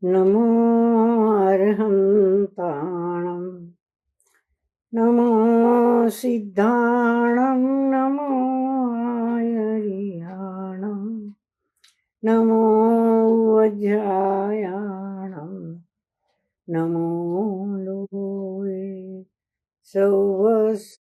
नमो अर्हन्ताणं नमो सिद्धाणं नमो आयर्याणं नमो वज्रायाणं नमो लोये सौवत्साहम्।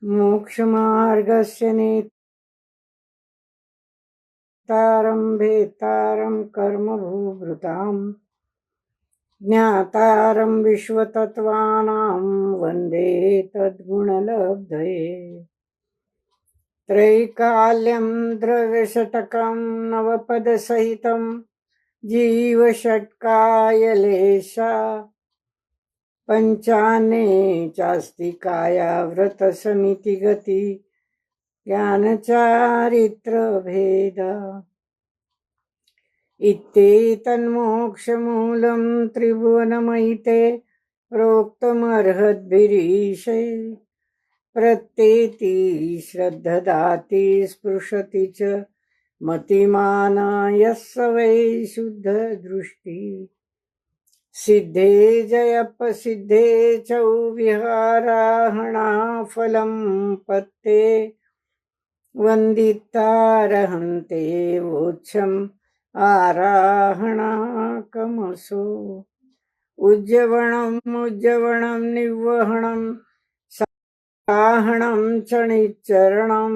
मोक्षमार्गस्य नेतारं भेतारं कर्मभूभृतां ज्ञातारं विश्वतत्त्वानां वन्दे तद्गुणलब्धये। त्रैकाल्यं द्रव्यषटकं नवपदसहितं जीवषट्कायलेशा पञ्चान्ने चास्ति कायाव्रतसमितिगति ज्ञानचारित्रभेदा। इत्येतन्मोक्षमूलं त्रिभुवनमयिते प्रोक्तमर्हद्भिरीशे प्रत्येति श्रद्धदाति स्पृशति च मतिमान यस्य वै शुद्धदृष्टि। सिद्धे जयप्रसिद्धे च विहाराहणाफलं पत्ते वन्दितारहन्ते वोच्छम् आराहणाकमसो। उज्जवणं निवहणं साहणं च निच्चरणं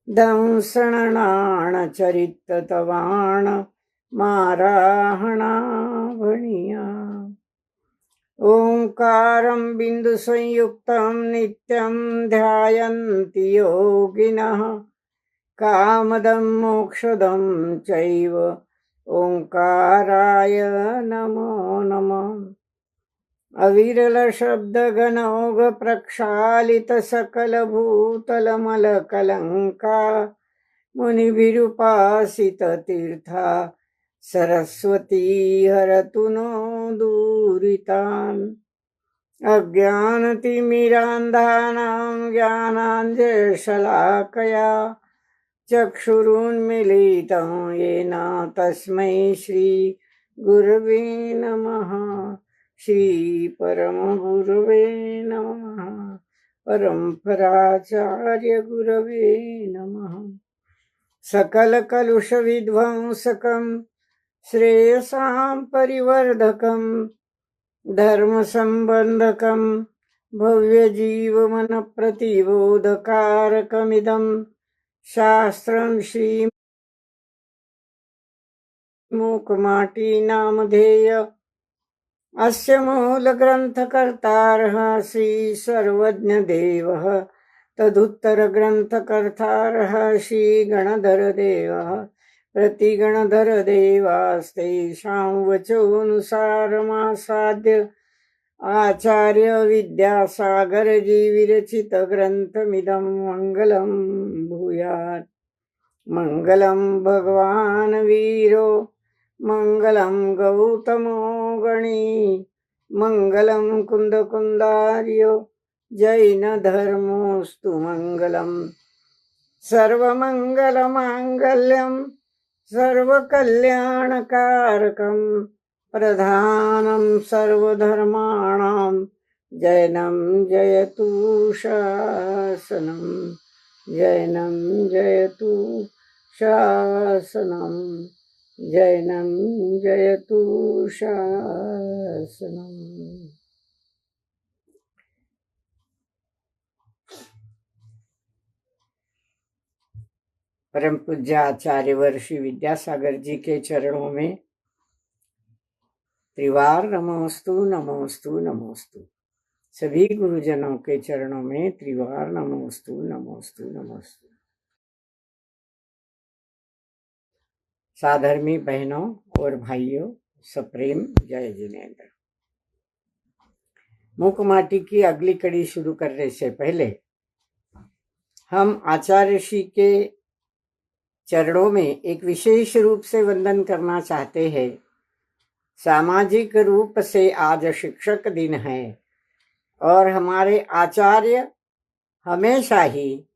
दंसणाणचरिततवाण माराहणाभणीया। ओंकारं बिन्दुसंयुक्तं नित्यं ध्यायन्ति योगिनः कामदं मोक्षदं चैव ओंकाराय नमो नमः। अविरलशब्दगणौघ प्रक्षालितसकलभूतलमलकलङ्का मुनिभिरुपासिततीर्था सरस्वती हरतु नो दूरितान्। अज्ञानतिमिरान्धानां ज्ञानाञ्जनशलाकया चक्षुरुन्मीलितं येन तस्मै श्री गुरवे नमः। श्री परमगुरवे नमः। परम्पराचार्य गुरवे नमः। सकलकलुषविध्वंसकं श्रेयसां परिवर्धकं धर्मसम्बन्धकं भव्यजीवमनप्रतिबोधकारकमिदं शास्त्रं श्रीमूकमाटी नामधेय। अस्य मूलग्रन्थकर्तारः श्रीसर्वज्ञदेवः तदुत्तरग्रन्थकर्तारः श्रीगणधरदेवः। प्रतिगणधरदेवास्तेषां वचोऽनुसारमासाद्य आचार्य विद्यासागरजीविरचितग्रन्थमिदं मङ्गलं भूयात्। मङ्गलं भगवान् वीरो मङ्गलं गौतमो गणी मङ्गलं कुन्दकुन्दार्यो जैनधर्मोऽस्तु मङ्गलं। सर्वमङ्गलमाङ्गल्यं सर्वकल्याणकारकं प्रधानं सर्वधर्माणां जैनं जयतु शासनं। जैनं जयतु शासनं। जैनं जयतु शासनम्। परम पूज्य आचार्य वर्षी विद्यासागर जी के चरणों में त्रिवार नमोस्तु नमोस्तु नमोस्तु। सभी गुरुजनों के चरणों में त्रिवार नमोस्तु नमोस्तु नमोस्तु। साधर्मी बहनों और भाइयों, सप्रेम जय जिनेन्द्र। मूकमाटी की अगली कड़ी शुरू करने से पहले हम आचार्य श्री के चरणों में एक विशेष रूप से वंदन करना चाहते हैं। सामाजिक रूप से आज शिक्षक दिन है और हमारे आचार्य हमेशा ही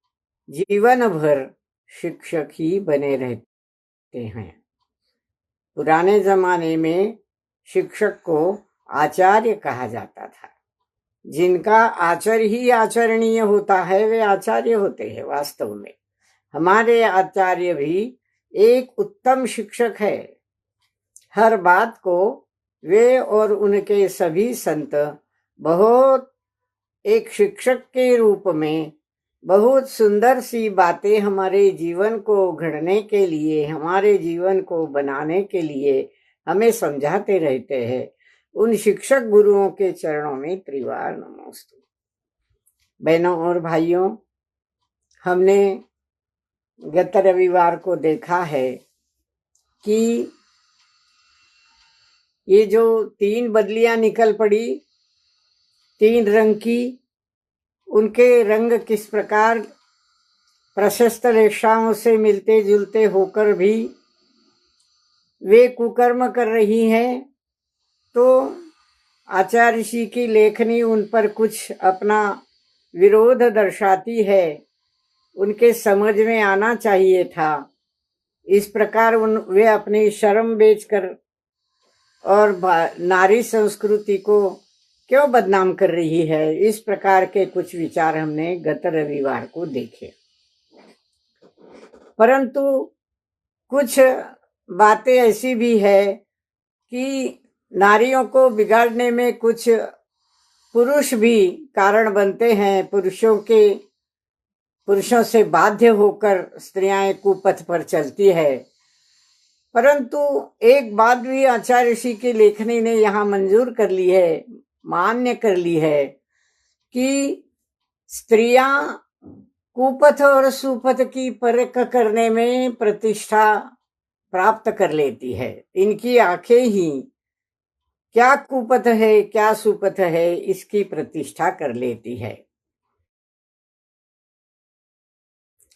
जीवन भर शिक्षक ही बने रहते हैं। पुराने जमाने में शिक्षक को आचार्य कहा जाता था। जिनका आचर ही आचरणीय होता है वे आचार्य होते हैं। वास्तव में हमारे आचार्य भी एक उत्तम शिक्षक है। हर बात को वे और उनके सभी संत बहुत एक शिक्षक के रूप में बहुत सुंदर सी बातें हमारे जीवन को घड़ने के लिए, हमारे जीवन को बनाने के लिए हमें समझाते रहते हैं। उन शिक्षक गुरुओं के चरणों में त्रिवार नमोस्तु। बहनों और भाइयों, हमने गत रविवार को देखा है कि ये जो 3 बदलियां निकल पड़ी 3 रंग की, उनके रंग किस प्रकार प्रशस्त रेखाओं से मिलते जुलते होकर भी वे कुकर्म कर रही हैं। तो आचार्य ऋषि की लेखनी उन पर कुछ अपना विरोध दर्शाती है। उनके समझ में आना चाहिए था। इस प्रकार वे अपनी शर्म बेचकर और नारी संस्कृति को क्यों बदनाम कर रही है। इस प्रकार के कुछ विचार हमने गत रविवार को देखे। परंतु कुछ बातें ऐसी भी है कि नारियों को बिगाड़ने में कुछ पुरुष भी कारण बनते हैं। पुरुषों से बाध्य होकर स्त्रियां कुपथ पर चलती है। परंतु एक बात भी आचार्य ऋषि की लेखनी ने यहाँ मंजूर कर ली है, मान्य कर ली है कि स्त्रियां कुपथ और सुपथ की परख करने में प्रतिष्ठा प्राप्त कर लेती है। इनकी आंखें ही क्या कुपथ है क्या सुपथ है इसकी प्रतिष्ठा कर लेती है।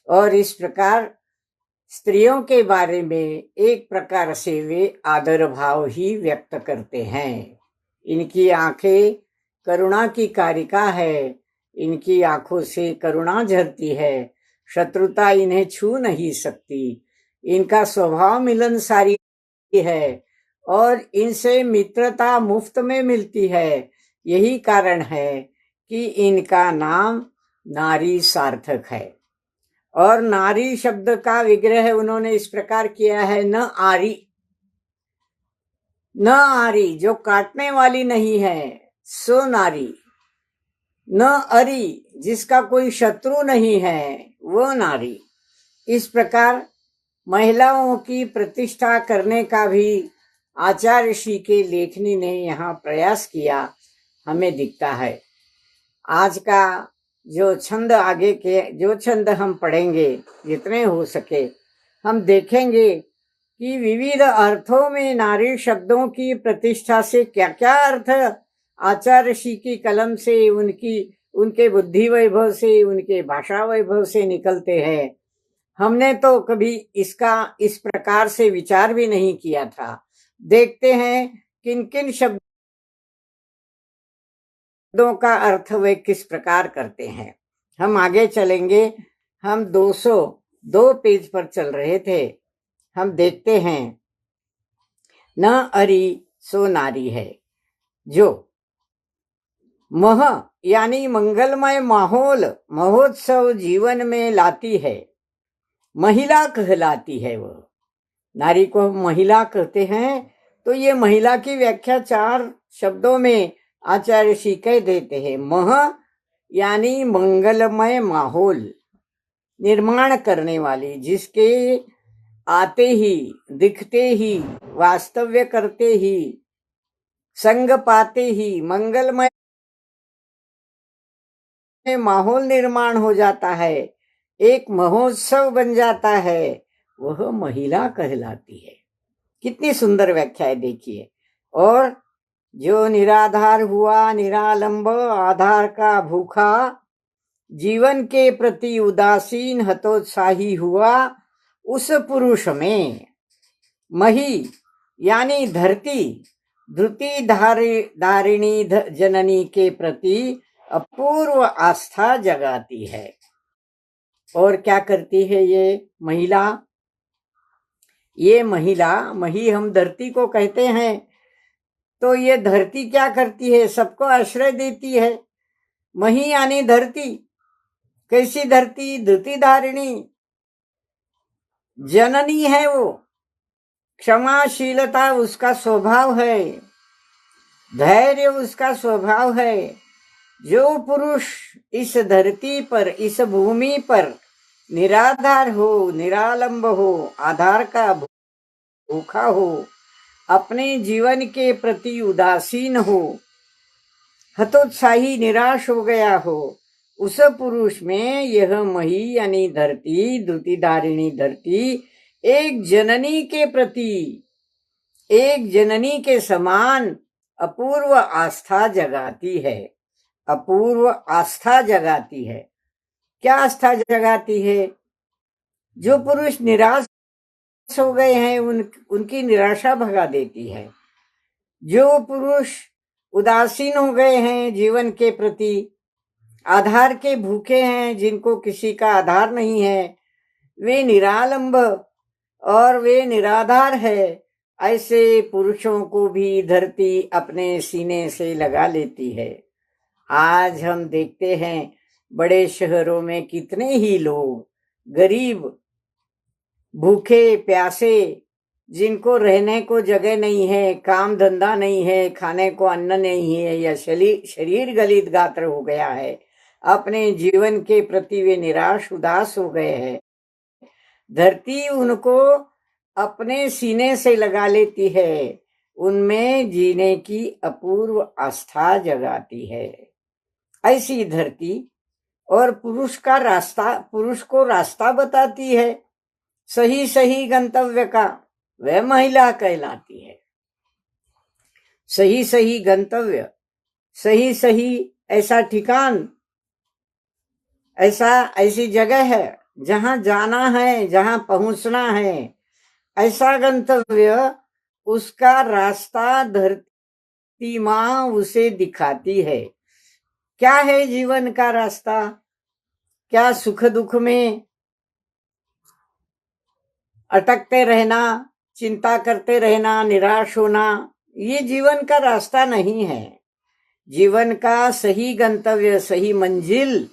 और इस प्रकार स्त्रियों के बारे में एक प्रकार से वे आदर भाव ही व्यक्त करते हैं। इनकी आंखें करुणा की कारिका है। इनकी आंखों से करुणा झरती है। शत्रुता इन्हें छू नहीं सकती। इनका स्वभाव मिलनसारी है और इनसे मित्रता मुफ्त में मिलती है। यही कारण है कि इनका नाम नारी सार्थक है। और नारी शब्द का विग्रह उन्होंने इस प्रकार किया है, न आरी, न आरी जो काटने वाली नहीं है सो नारी, न अरी जिसका कोई शत्रु नहीं है वो नारी। इस प्रकार महिलाओं की प्रतिष्ठा करने का भी आचार्य ऋषि के लेखनी ने यहाँ प्रयास किया हमें दिखता है। आज का जो छंद हम पढ़ेंगे, जितने हो सके हम देखेंगे कि विविध अर्थों में नारी शब्दों की प्रतिष्ठा से क्या क्या अर्थ आचार्य ऋषि की कलम से, उनके बुद्धि वैभव से, उनके भाषा वैभव से निकलते हैं। हमने तो कभी इसका इस प्रकार से विचार भी नहीं किया था। देखते हैं किन किन शब्दों का अर्थ वे किस प्रकार करते हैं। हम आगे चलेंगे। हम 202 पेज पर चल रहे थे। हम देखते हैं, न अरी सो नारी है जो मह यानी मंगलमय माहौल महोत्सव जीवन में लाती है, महिला कहलाती है। वह नारी को महिला कहते हैं। तो ये महिला की व्याख्या 4 शब्दों में आचार्य ऋषि कह देते हैं। मह यानी मंगलमय माहौल निर्माण करने वाली, जिसके आते ही, दिखते ही, वास्तव्य करते ही, संग पाते ही मंगलमय माहौल निर्माण हो जाता है, एक महोत्सव बन जाता है, वह महिला कहलाती है। कितनी सुंदर व्याख्या है देखिए। और जो निराधार हुआ, निरालंब, आधार का भूखा, जीवन के प्रति उदासीन, हतोत्साही हुआ, उस पुरुष में मही यानी धरती, धृति धारिणी जननी के प्रति अपूर्व आस्था जगाती है। और क्या करती है ये महिला? ये महिला, मही हम धरती को कहते हैं, तो ये धरती क्या करती है? सबको आश्रय देती है। मही यानी धरती। कैसी धरती? धृति धारिणी जननी है वो। क्षमाशीलता उसका स्वभाव है, धैर्य उसका स्वभाव है। जो पुरुष इस धरती पर, इस भूमि पर निराधार हो, निरालंब हो, आधार का भूखा हो, अपने जीवन के प्रति उदासीन हो, हतोत्साही निराश हो गया हो, उस पुरुष में यह मही यानी धरती, द्युतिधारिणी धरती एक जननी के प्रति, एक जननी के समान अपूर्व आस्था जगाती है। अपूर्व आस्था जगाती है। क्या आस्था जगाती है? जो पुरुष निराश हो गए हैं उनकी निराशा भगा देती है। जो पुरुष उदासीन हो गए हैं जीवन के प्रति, आधार के भूखे हैं, जिनको किसी का आधार नहीं है, वे निरालंब और वे निराधार है, ऐसे पुरुषों को भी धरती अपने सीने से लगा लेती है। आज हम देखते हैं बड़े शहरों में कितने ही लोग गरीब, भूखे प्यासे, जिनको रहने को जगह नहीं है, काम धंधा नहीं है, खाने को अन्न नहीं है, या शरीर गलित गात्र हो गया है, अपने जीवन के प्रति वे निराश उदास हो गए हैं। धरती उनको अपने सीने से लगा लेती है, उनमें जीने की अपूर्व आस्था जगाती है। ऐसी धरती और पुरुष को रास्ता बताती है सही सही गंतव्य का, वह महिला कहलाती है। सही सही गंतव्य, सही सही ऐसा ठिकान, ऐसी जगह है जहां जाना है, जहां पहुंचना है, ऐसा गंतव्य, उसका रास्ता धरती माँ उसे दिखाती है। क्या है जीवन का रास्ता? क्या सुख दुख में अटकते रहना, चिंता करते रहना, निराश होना, ये जीवन का रास्ता नहीं है। जीवन का सही गंतव्य, सही मंजिल,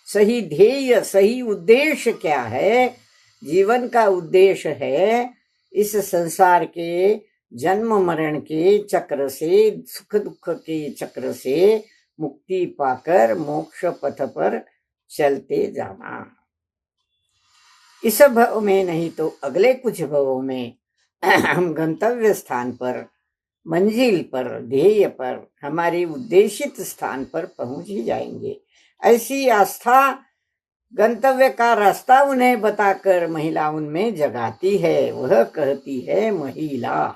सही ध्येय, सही उद्देश्य क्या है? जीवन का उद्देश्य है इस संसार के जन्म मरण के चक्र से, सुख दुख के चक्र से मुक्ति पाकर मोक्ष पथ पर चलते जाना। इस भव में नहीं तो अगले कुछ भवों में हम गंतव्य स्थान पर, मंजिल पर, ध्येय पर, हमारे उद्देशित स्थान पर पहुंच ही जाएंगे। ऐसी आस्था, गंतव्य का रास्ता उन्हें बताकर महिला उनमें जगाती है। वह कहती है महिला।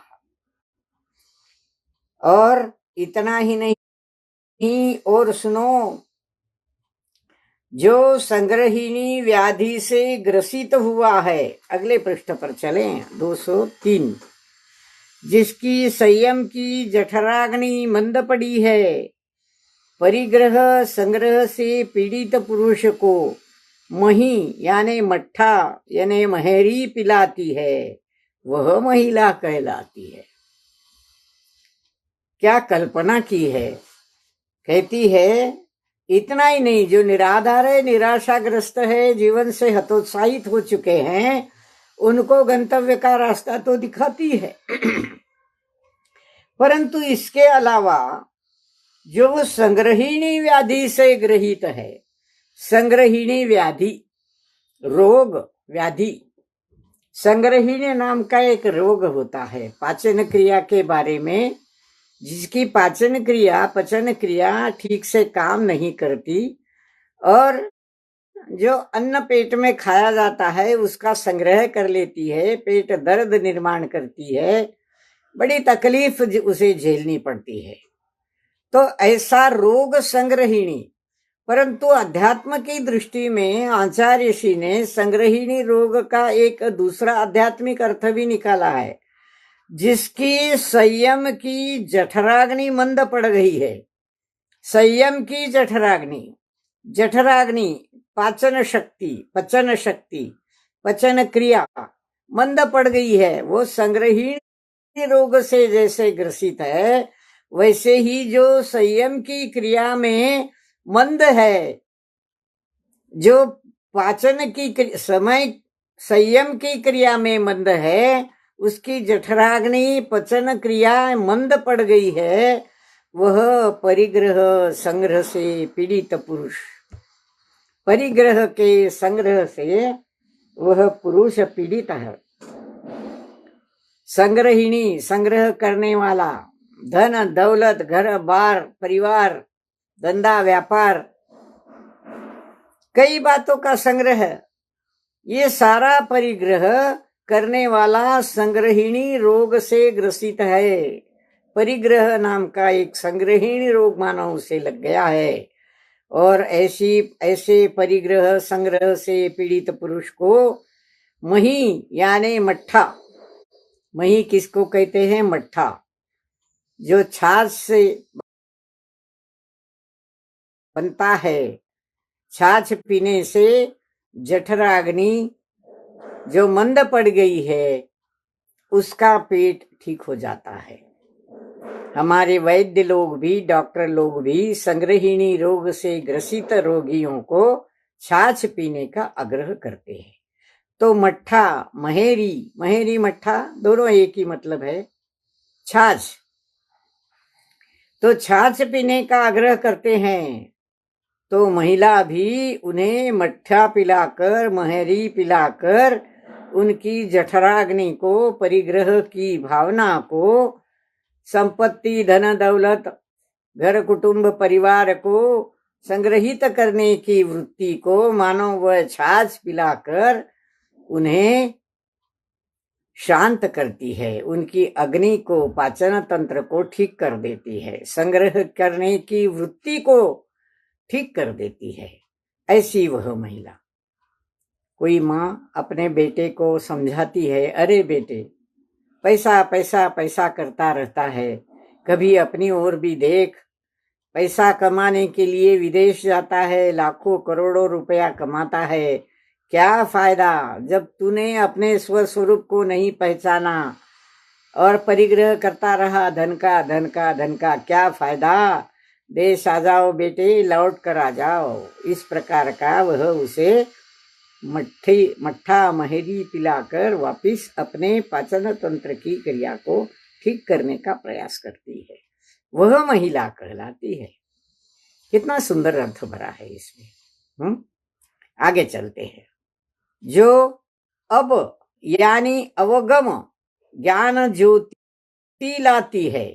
और इतना ही नहीं, और सुनो, जो संग्रहिणी व्याधि से ग्रसित हुआ है, अगले पृष्ठ पर चलें, 203, जिसकी संयम की जठराग्नि मंद पड़ी है, परिग्रह संग्रह से पीड़ित पुरुष को मही यानी मट्ठा यानी महेरी पिलाती है, वह महिला कहलाती है। क्या कल्पना की है? कहती है इतना ही नहीं, जो निराधार है, निराशाग्रस्त है, जीवन से हतोत्साहित हो चुके हैं, उनको गंतव्य का रास्ता तो दिखाती है। परंतु इसके अलावा जो संग्रहिणी व्याधि से ग्रहित है, संग्रहिणी व्याधि, रोग व्याधि, संग्रहिणी नाम का एक रोग होता है पाचन क्रिया के बारे में, जिसकी पाचन क्रिया, पचन क्रिया ठीक से काम नहीं करती, और जो अन्न पेट में खाया जाता है उसका संग्रह कर लेती है, पेट दर्द निर्माण करती है, बड़ी तकलीफ उसे झेलनी पड़ती है। तो ऐसा रोग संग्रहिणी। परंतु अध्यात्म की दृष्टि में आचार्य श्री ने संग्रहिणी रोग का एक दूसरा आध्यात्मिक अर्थ भी निकाला है, जिसकी संयम की जठराग्नि मंद पड़ गई है। संयम की जठराग्नि, जठराग्नि पाचन शक्ति, पचन क्रिया मंद पड़ गई है, वो संग्रहीण रोग से जैसे ग्रसित है, वैसे ही जो संयम की क्रिया में मंद है, जो पाचन की समय संयम की क्रिया में मंद है, उसकी जठराग्नि पचन क्रिया मंद पड़ गई है, वह परिग्रह संग्रह से पीड़ित पुरुष, परिग्रह के संग्रह से वह पुरुष पीड़ित है। संग्रहिणी, संग्रह करने वाला, धन दौलत घर बार परिवार धंधा व्यापार कई बातों का संग्रह, ये सारा परिग्रह करने वाला संग्रहिणी रोग से ग्रसित है। परिग्रह नाम का एक संग्रहिणी रोग मानव से लग गया है, और ऐसे परिग्रह संग्रह से पीड़ित पुरुष को मही यानी मट्ठा, मही किसको कहते हैं? मट्ठा, जो छाछ से बनता है। छाछ पीने से जठराग्नि जो मंद पड़ गई है, उसका पेट ठीक हो जाता है। हमारे वैद्य लोग भी, डॉक्टर लोग भी संग्रहिणी रोग से ग्रसित रोगियों को छाछ पीने का आग्रह करते हैं। तो मट्ठा, महेरी मट्ठा दोनों एक ही मतलब है, छाछ। तो छाछ पीने का आग्रह करते हैं, तो महिला भी उन्हें मट्ठा पिलाकर, महेरी पिलाकर उनकी जठराग्नि को, परिग्रह की भावना को, संपत्ति धन दौलत घर कुटुंब परिवार को संग्रहित करने की वृत्ति को मानो वह छाछ पिलाकर उन्हें शांत करती है, उनकी अग्नि को, पाचन तंत्र को ठीक कर देती है, संग्रह करने की वृत्ति को ठीक कर देती है। ऐसी वह महिला। कोई माँ अपने बेटे को समझाती है, अरे बेटे पैसा पैसा पैसा करता रहता है, कभी अपनी ओर भी देख। पैसा कमाने के लिए विदेश जाता है, लाखों करोड़ों रुपया कमाता है, क्या फायदा जब तूने अपने स्वस्वरूप को नहीं पहचाना और परिग्रह करता रहा धन का, क्या फायदा। देश आ जाओ बेटे, लौट कर आ जाओ। इस प्रकार का वह उसे मट्ठा महेरी पिलाकर वापिस अपने पाचन तंत्र की क्रिया को ठीक करने का प्रयास करती है, वह महिला कहलाती है। कितना सुंदर अर्थ भरा है इसमें। आगे चलते हैं। जो अब यानी अवगम ज्ञान ज्योति लाती है,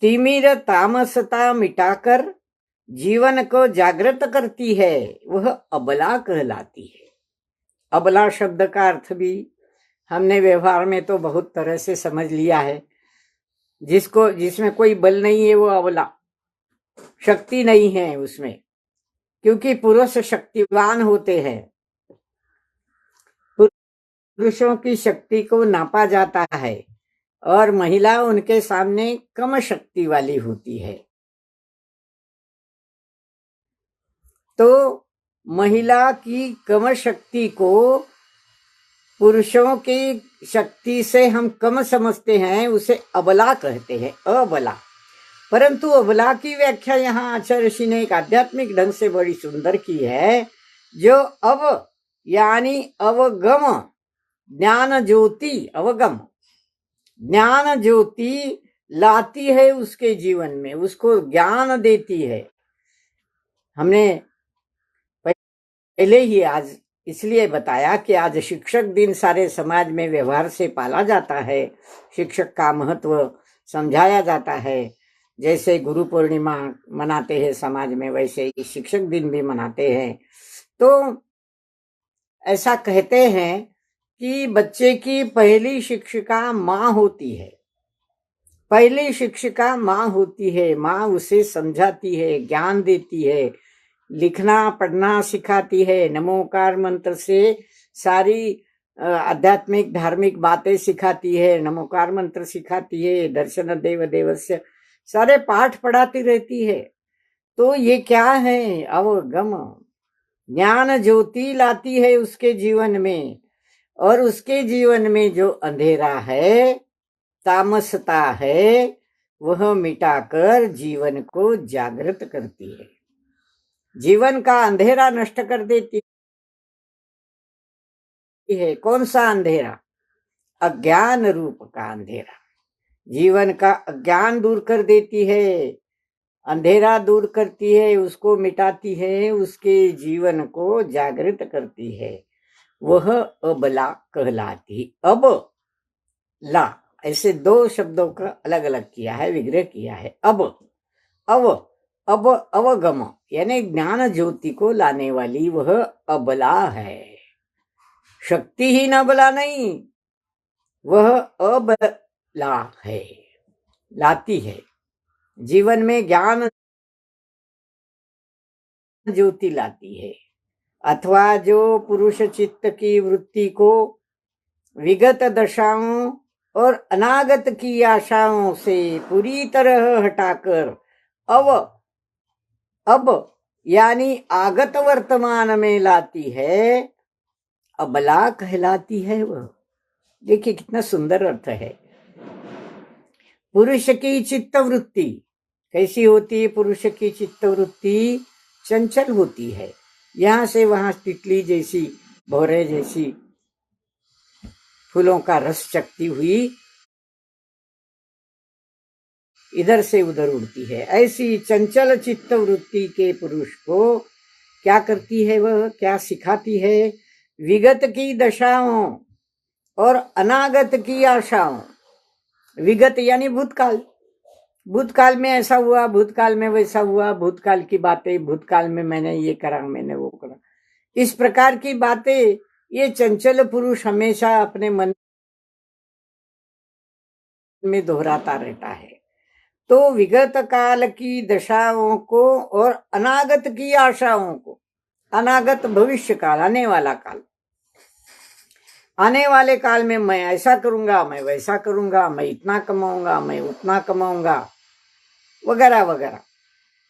तिमिर तामसता मिटाकर जीवन को जागृत करती है, वह अबला कहलाती है। अबला शब्द का अर्थ भी हमने व्यवहार में तो बहुत तरह से समझ लिया है। जिसमें कोई बल नहीं है वो अबला, शक्ति नहीं है उसमें, क्योंकि पुरुष शक्तिवान होते हैं। पुरुषों की शक्ति को नापा जाता है और महिला उनके सामने कम शक्ति वाली होती है। तो महिला की कम शक्ति को पुरुषों की शक्ति से हम कम समझते हैं, उसे अबला कहते हैं, अबला। परंतु अबला की व्याख्या यहाँ आचार्य ऋषि ने एक आध्यात्मिक ढंग से बड़ी सुंदर की है। जो अव यानी अवगम ज्ञान ज्योति, अवगम ज्ञान ज्योति लाती है उसके जीवन में, उसको ज्ञान देती है। हमने पहले ही आज इसलिए बताया कि आज शिक्षक दिन सारे समाज में व्यवहार से पाला जाता है, शिक्षक का महत्व समझाया जाता है। जैसे गुरु पूर्णिमा मनाते हैं समाज में, वैसे ही शिक्षक दिन भी मनाते हैं। तो ऐसा कहते हैं कि बच्चे की पहली शिक्षिका माँ होती है, पहली शिक्षिका माँ होती है। माँ उसे समझाती है, ज्ञान देती है, लिखना पढ़ना सिखाती है, नमोकार मंत्र से सारी आध्यात्मिक धार्मिक बातें सिखाती है, नमोकार मंत्र सिखाती है, दर्शन देव देवस्य सारे पाठ पढ़ाती रहती है। तो ये क्या है? अवगम ज्ञान ज्योति लाती है उसके जीवन में, और उसके जीवन में जो अंधेरा है, तामसता है, वह मिटाकर जीवन को जागृत करती है, जीवन का अंधेरा नष्ट कर देती है। कौन सा अंधेरा? अज्ञान रूप का अंधेरा। जीवन का अज्ञान दूर कर देती है, अंधेरा दूर करती है, उसको मिटाती है, उसके जीवन को जागृत करती है। वह अबला कहलाती। अब ला, ऐसे दो शब्दों का अलग अलग किया है, विग्रह किया है। अब अवगम यानी ज्ञान ज्योति को लाने वाली वह अबला है, शक्तिहीन अबला नहीं, वह अबला है, लाती है जीवन में ज्ञान ज्योति लाती है। अथवा जो पुरुष चित्त की वृत्ति को विगत दशाओं और अनागत की आशाओं से पूरी तरह हटाकर अब यानी आगत वर्तमान में लाती है, अबला कहलाती है वह। देखिए कितना सुंदर अर्थ है। पुरुष की चित्त वृत्ति कैसी होती है? पुरुष की चित्त वृत्ति चंचल होती है, यहां से वहां तितली जैसी, भौरे जैसी फूलों का रस चखती हुई इधर से उधर उड़ती है। ऐसी चंचल चित्त वृत्ति के पुरुष को क्या करती है? वह क्या सिखाती है? विगत की दशाओं और अनागत की आशाओं। विगत यानी भूतकाल, भूतकाल में ऐसा हुआ, भूतकाल में वैसा हुआ, भूतकाल की बातें, भूतकाल में मैंने ये करा, मैंने वो करा, इस प्रकार की बातें ये चंचल पुरुष हमेशा अपने मन में दोहराता रहता है। तो विगत काल की दशाओं को और अनागत की आशाओं को, अनागत भविष्य काल, आने वाला काल, आने वाले काल में मैं ऐसा करूंगा, मैं वैसा करूंगा, मैं इतना कमाऊंगा, मैं उतना कमाऊंगा, वगैरह वगैरह।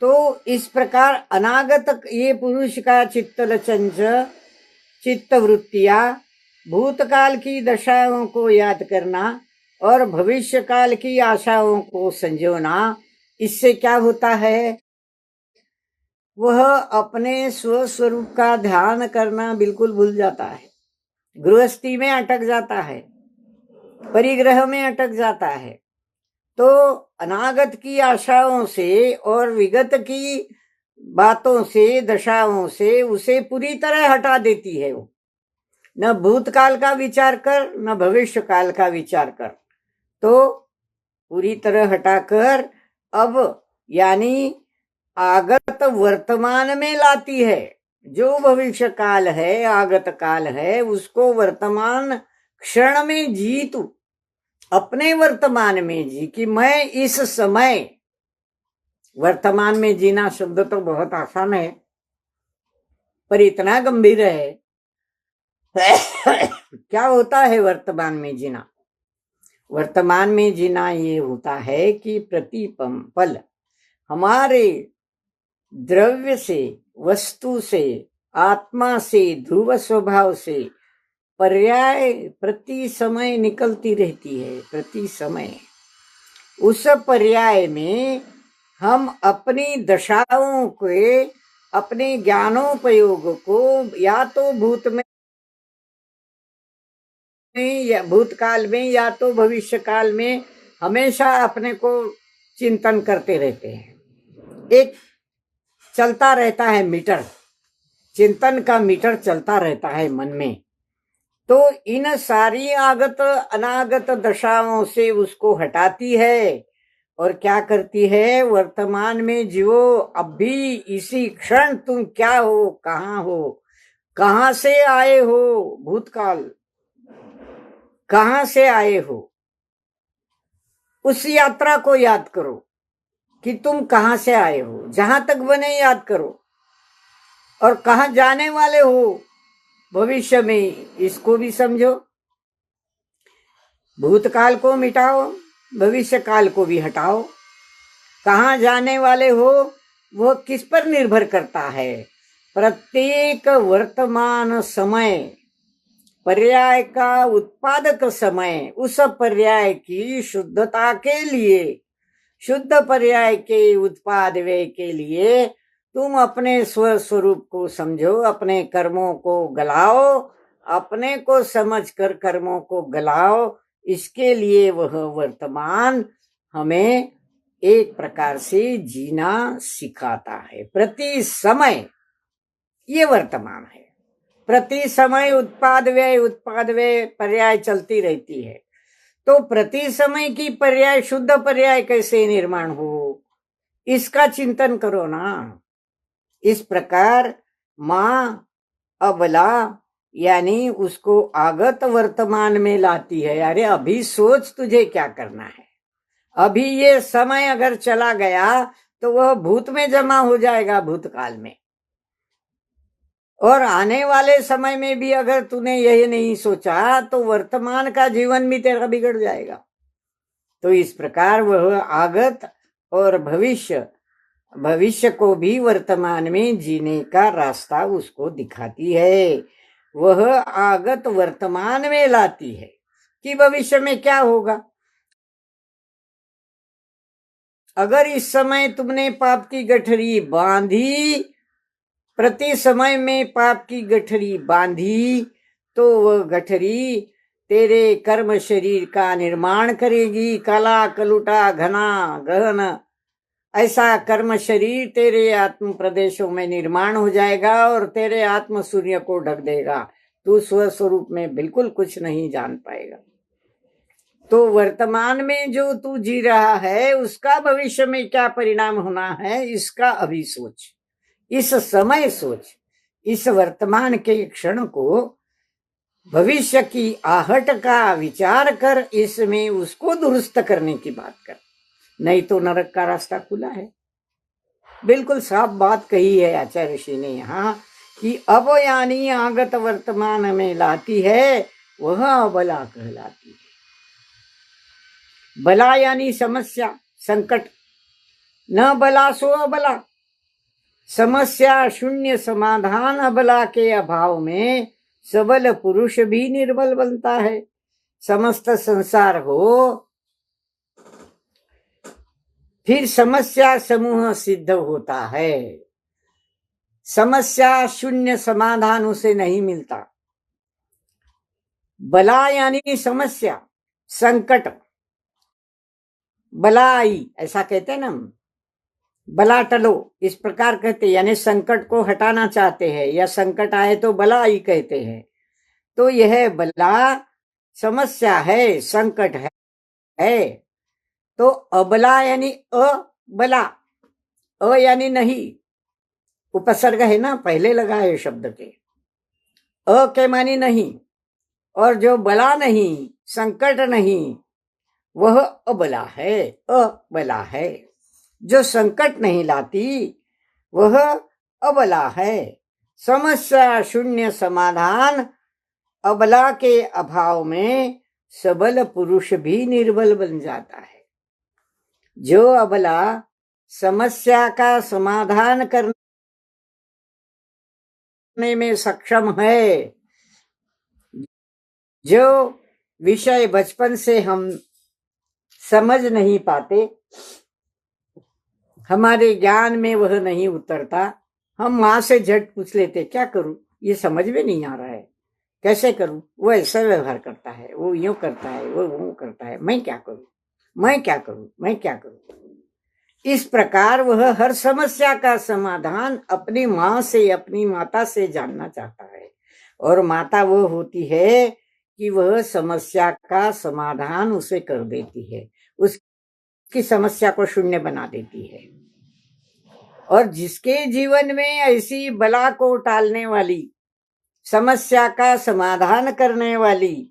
तो इस प्रकार अनागत ये पुरुष का चित्त वृत्तियां भूतकाल की दशाओं को याद करना और भविष्य काल की आशाओं को संजोना, इससे क्या होता है? वह अपने स्वस्वरूप का ध्यान करना बिल्कुल भूल जाता है, गृहस्थी में अटक जाता है, परिग्रह में अटक जाता है। तो अनागत की आशाओं से और विगत की बातों से, दशाओं से उसे पूरी तरह हटा देती है। वो न भूतकाल का विचार कर, न भविष्य काल का विचार कर, तो पूरी तरह हटाकर अब यानी आगत वर्तमान में लाती है। जो भविष्य काल है, आगत काल है, उसको वर्तमान क्षण में जी, तू अपने वर्तमान में जी कि मैं इस समय, वर्तमान में जीना शब्द तो बहुत आसान है पर इतना गंभीर है। क्या होता है वर्तमान में जीना? वर्तमान में जीना ये होता है कि प्रति पल हमारे द्रव्य से, वस्तु से, आत्मा से, ध्रुव स्वभाव से पर्याय प्रति समय निकलती रहती है। प्रति समय उस पर्याय में हम अपनी दशाओं के, अपने ज्ञानोपयोग को या तो भूतकाल में या तो भविष्य काल में हमेशा अपने को चिंतन करते रहते हैं। एक चलता रहता है मीटर, चिंतन का मीटर चलता रहता है मन में। तो इन सारी आगत अनागत दशाओं से उसको हटाती है और क्या करती है? वर्तमान में जियो, अभी इसी क्षण तुम क्या हो, कहाँ हो, कहाँ से आए हो, भूतकाल कहाँ से आए हो, उस यात्रा को याद करो कि तुम कहाँ से आए हो, जहां तक बने याद करो, और कहाँ जाने वाले हो भविष्य में, इसको भी समझो। भूतकाल को मिटाओ, भविष्य काल को भी हटाओ। कहाँ जाने वाले हो वो किस पर निर्भर करता है? प्रत्येक वर्तमान समय पर्याय का उत्पादक समय, उस पर्याय की शुद्धता के लिए, शुद्ध पर्याय के उत्पाद व्यय के लिए तुम अपने स्वस्वरूप को समझो, अपने कर्मों को गलाओ, अपने को समझकर कर्मों को गलाओ। इसके लिए वह वर्तमान हमें एक प्रकार से जीना सिखाता है। प्रति समय ये वर्तमान है, प्रति समय उत्पाद व्यय पर्याय चलती रहती है। तो प्रति समय की पर्याय, शुद्ध पर्याय कैसे निर्माण हो, इसका चिंतन करो ना। इस प्रकार माँ अबला यानी उसको आगत वर्तमान में लाती है। अरे अभी सोच तुझे क्या करना है, अभी ये समय अगर चला गया तो वह भूत में जमा हो जाएगा, भूतकाल में। और आने वाले समय में भी अगर तूने यही नहीं सोचा तो वर्तमान का जीवन भी तेरा बिगड़ जाएगा। तो इस प्रकार वह आगत और भविष्य को भी वर्तमान में जीने का रास्ता उसको दिखाती है। वह आगत वर्तमान में लाती है कि भविष्य में क्या होगा। अगर इस समय तुमने पाप की गठरी बांधी, प्रति समय में पाप की गठरी बांधी, तो वह गठरी तेरे कर्म शरीर का निर्माण करेगी। काला कलुटा घना गहन ऐसा कर्म शरीर तेरे आत्म प्रदेशों में निर्माण हो जाएगा और तेरे आत्म सूर्य को ढक देगा। तू स्वस्वरूप में बिल्कुल कुछ नहीं जान पाएगा। तो वर्तमान में जो तू जी रहा है उसका भविष्य में क्या परिणाम होना है, इसका अभी सोच, इस समय सोच। इस वर्तमान के क्षण को भविष्य की आहट का विचार कर इसमें उसको दुरुस्त करने की बात कर, नहीं तो नरक का रास्ता खुला है। बिल्कुल साफ बात कही है आचार्य ऋषि ने यहाँ कि अब यानी आगत वर्तमान में लाती है, वह अबला कहलाती है। बला यानी समस्या, संकट, न बला सो अबला। समस्या शून्य समाधान अबला के अभाव में सबल पुरुष भी निर्बल बनता है। समस्त संसार हो फिर समस्या समूह सिद्ध होता है। समस्या शून्य समाधान उसे नहीं मिलता। बला यानी समस्या, संकट, बला आई ऐसा कहते हैं ना, बला टलो इस प्रकार कहते, यानी संकट को हटाना चाहते हैं, या संकट आए तो बला आई कहते हैं। तो यह बला समस्या है, संकट है। तो अबला यानी अबला, अ यानी नहीं, उपसर्ग है ना पहले लगा है शब्द के, अ के मानी नहीं, और जो बला नहीं, संकट नहीं, वह अबला है, अबला है। जो संकट नहीं लाती वह अबला है। समस्या शून्य समाधान अबला के अभाव में सबल पुरुष भी निर्बल बन जाता है। जो अबला समस्या का समाधान करने में सक्षम है, जो विषय बचपन से हम समझ नहीं पाते, हमारे ज्ञान में वह नहीं उतरता, हम माँ से झट पूछ लेते क्या करूं, ये समझ में नहीं आ रहा है, कैसे करूं, वो ऐसा व्यवहार करता है, वो यूं करता है, वो करता है, मैं क्या करूं, मैं क्या करूं, मैं क्या करूं। इस प्रकार वह हर समस्या का समाधान अपनी माँ से, अपनी माता से जानना चाहता है। और माता वो होती है कि वह समस्या का समाधान उसे कर देती है, उसकी समस्या को शून्य बना देती है। और जिसके जीवन में ऐसी बला को टालने वाली, समस्या का समाधान करने वाली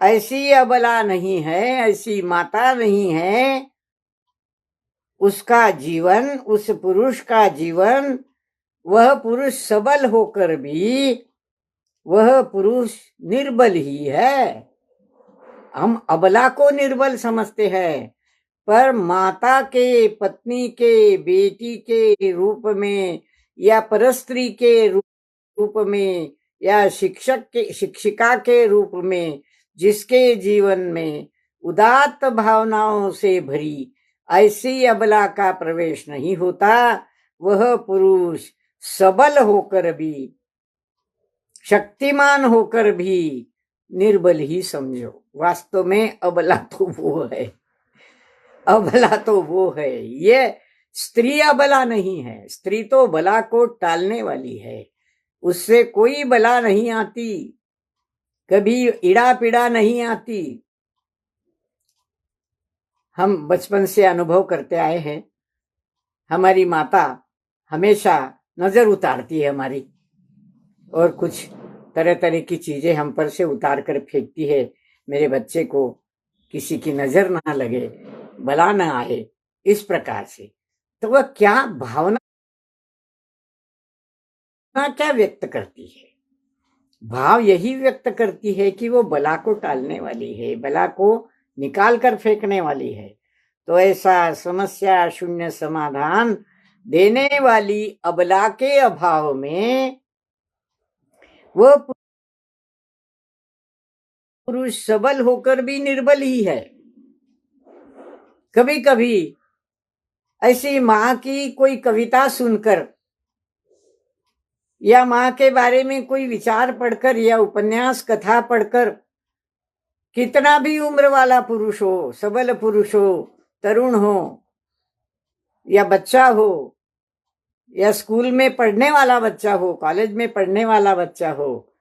ऐसी अबला नहीं है, ऐसी माता नहीं है, उसका जीवन, उस पुरुष का जीवन, वह पुरुष सबल होकर भी वह पुरुष निर्बल ही है। हम अबला को निर्बल समझते हैं, पर माता के, पत्नी के, बेटी के रूप में या परस्त्री के रूप में या शिक्षिका के रूप में जिसके जीवन में उदात्त भावनाओं से भरी ऐसी अबला का प्रवेश नहीं होता, वह पुरुष सबल होकर भी, शक्तिमान होकर भी निर्बल ही समझो। वास्तव में अबला तो वो है, अबला तो वो है। ये स्त्री अबला नहीं है, स्त्री तो बला को टालने वाली है, उससे कोई बला नहीं आती, कभी इड़ा पीड़ा नहीं आती। हम बचपन से अनुभव करते आए हैं, हमारी माता हमेशा नजर उतारती है हमारी, और कुछ तरह तरह की चीजें हम पर से उतार कर फेंकती है, मेरे बच्चे को किसी की नजर ना लगे, बला ना आए, इस प्रकार से। तो वह क्या भावना क्या व्यक्त करती है? भाव यही व्यक्त करती है कि वो बला को टालने वाली है, बला को निकाल कर फेंकने वाली है। तो ऐसा समस्या शून्य समाधान देने वाली अबला के अभाव में वो पुरुष सबल होकर भी निर्बल ही है। कभी कभी ऐसी माँ की कोई कविता सुनकर या माँ के बारे में कोई विचार पढ़कर या उपन्यास कथा पढ़कर, कितना भी उम्र वाला पुरुष हो, सबल पुरुष हो, तरुण हो या बच्चा हो, या स्कूल में पढ़ने वाला बच्चा हो, कॉलेज में पढ़ने वाला बच्चा हो,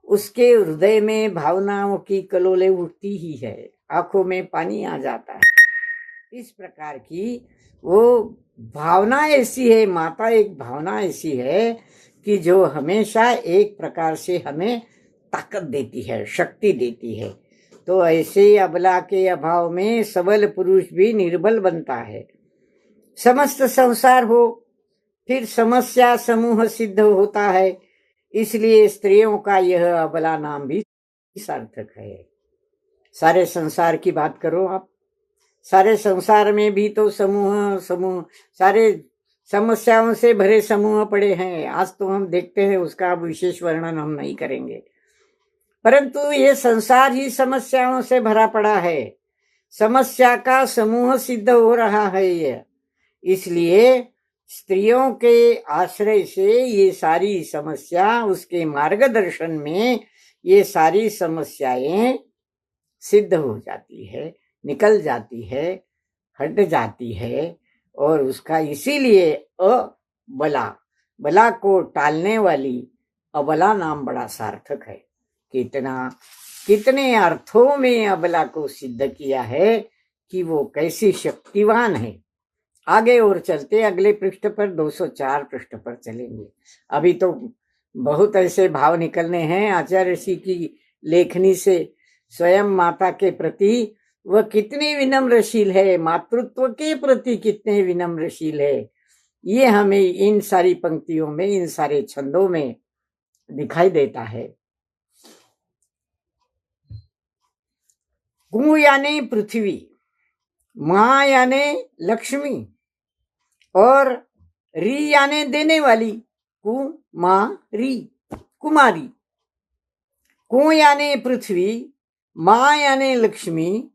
उसके हृदय में भावनाओं की कलोले उठती ही है, आंखों में पानी आ जाता है। इस प्रकार की वो भावना ऐसी है, माता एक भावना ऐसी है कि जो हमेशा एक प्रकार से हमें ताकत देती है, शक्ति देती है। तो ऐसे अबला के अभाव में सबल पुरुष भी निर्बल बनता है। समस्त संसार हो फिर समस्या समूह सिद्ध होता है, इसलिए स्त्रियों का यह अबला नाम भी सार्थक है। सारे संसार की बात करो आप, सारे संसार में भी तो समूह समूह, सारे समस्याओं से भरे समूह पड़े हैं। आज तो हम देखते हैं, उसका विशेष वर्णन हम नहीं करेंगे, परंतु ये संसार ही समस्याओं से भरा पड़ा है, समस्या का समूह सिद्ध हो रहा है ये। इसलिए स्त्रियों के आश्रय से ये सारी समस्या, उसके मार्गदर्शन में ये सारी समस्याएं सिद्ध हो जाती है, निकल जाती है, हट जाती है। और उसका इसीलिए अबला, बला को टालने वाली अबला नाम बड़ा सार्थक है। कितने अर्थों में अबला को सिद्ध किया है कि वो कैसी शक्तिवान है। आगे और चलते अगले पृष्ठ पर 204 पृष्ठ पर चलेंगे। अभी तो बहुत ऐसे भाव निकलने हैं आचार्य ऋषि की लेखनी से। स्वयं माता के प्रति वह कितनी विनम्रशील है, मातृत्व के प्रति कितने विनम्रशील है, ये हमें इन सारी पंक्तियों में, इन सारे छंदों में दिखाई देता है। कु यानी पृथ्वी, माँ यानी लक्ष्मी, और री यानी देने वाली, कुमारी, कुमारी। कु यानी पृथ्वी, माँ यानी लक्ष्मी,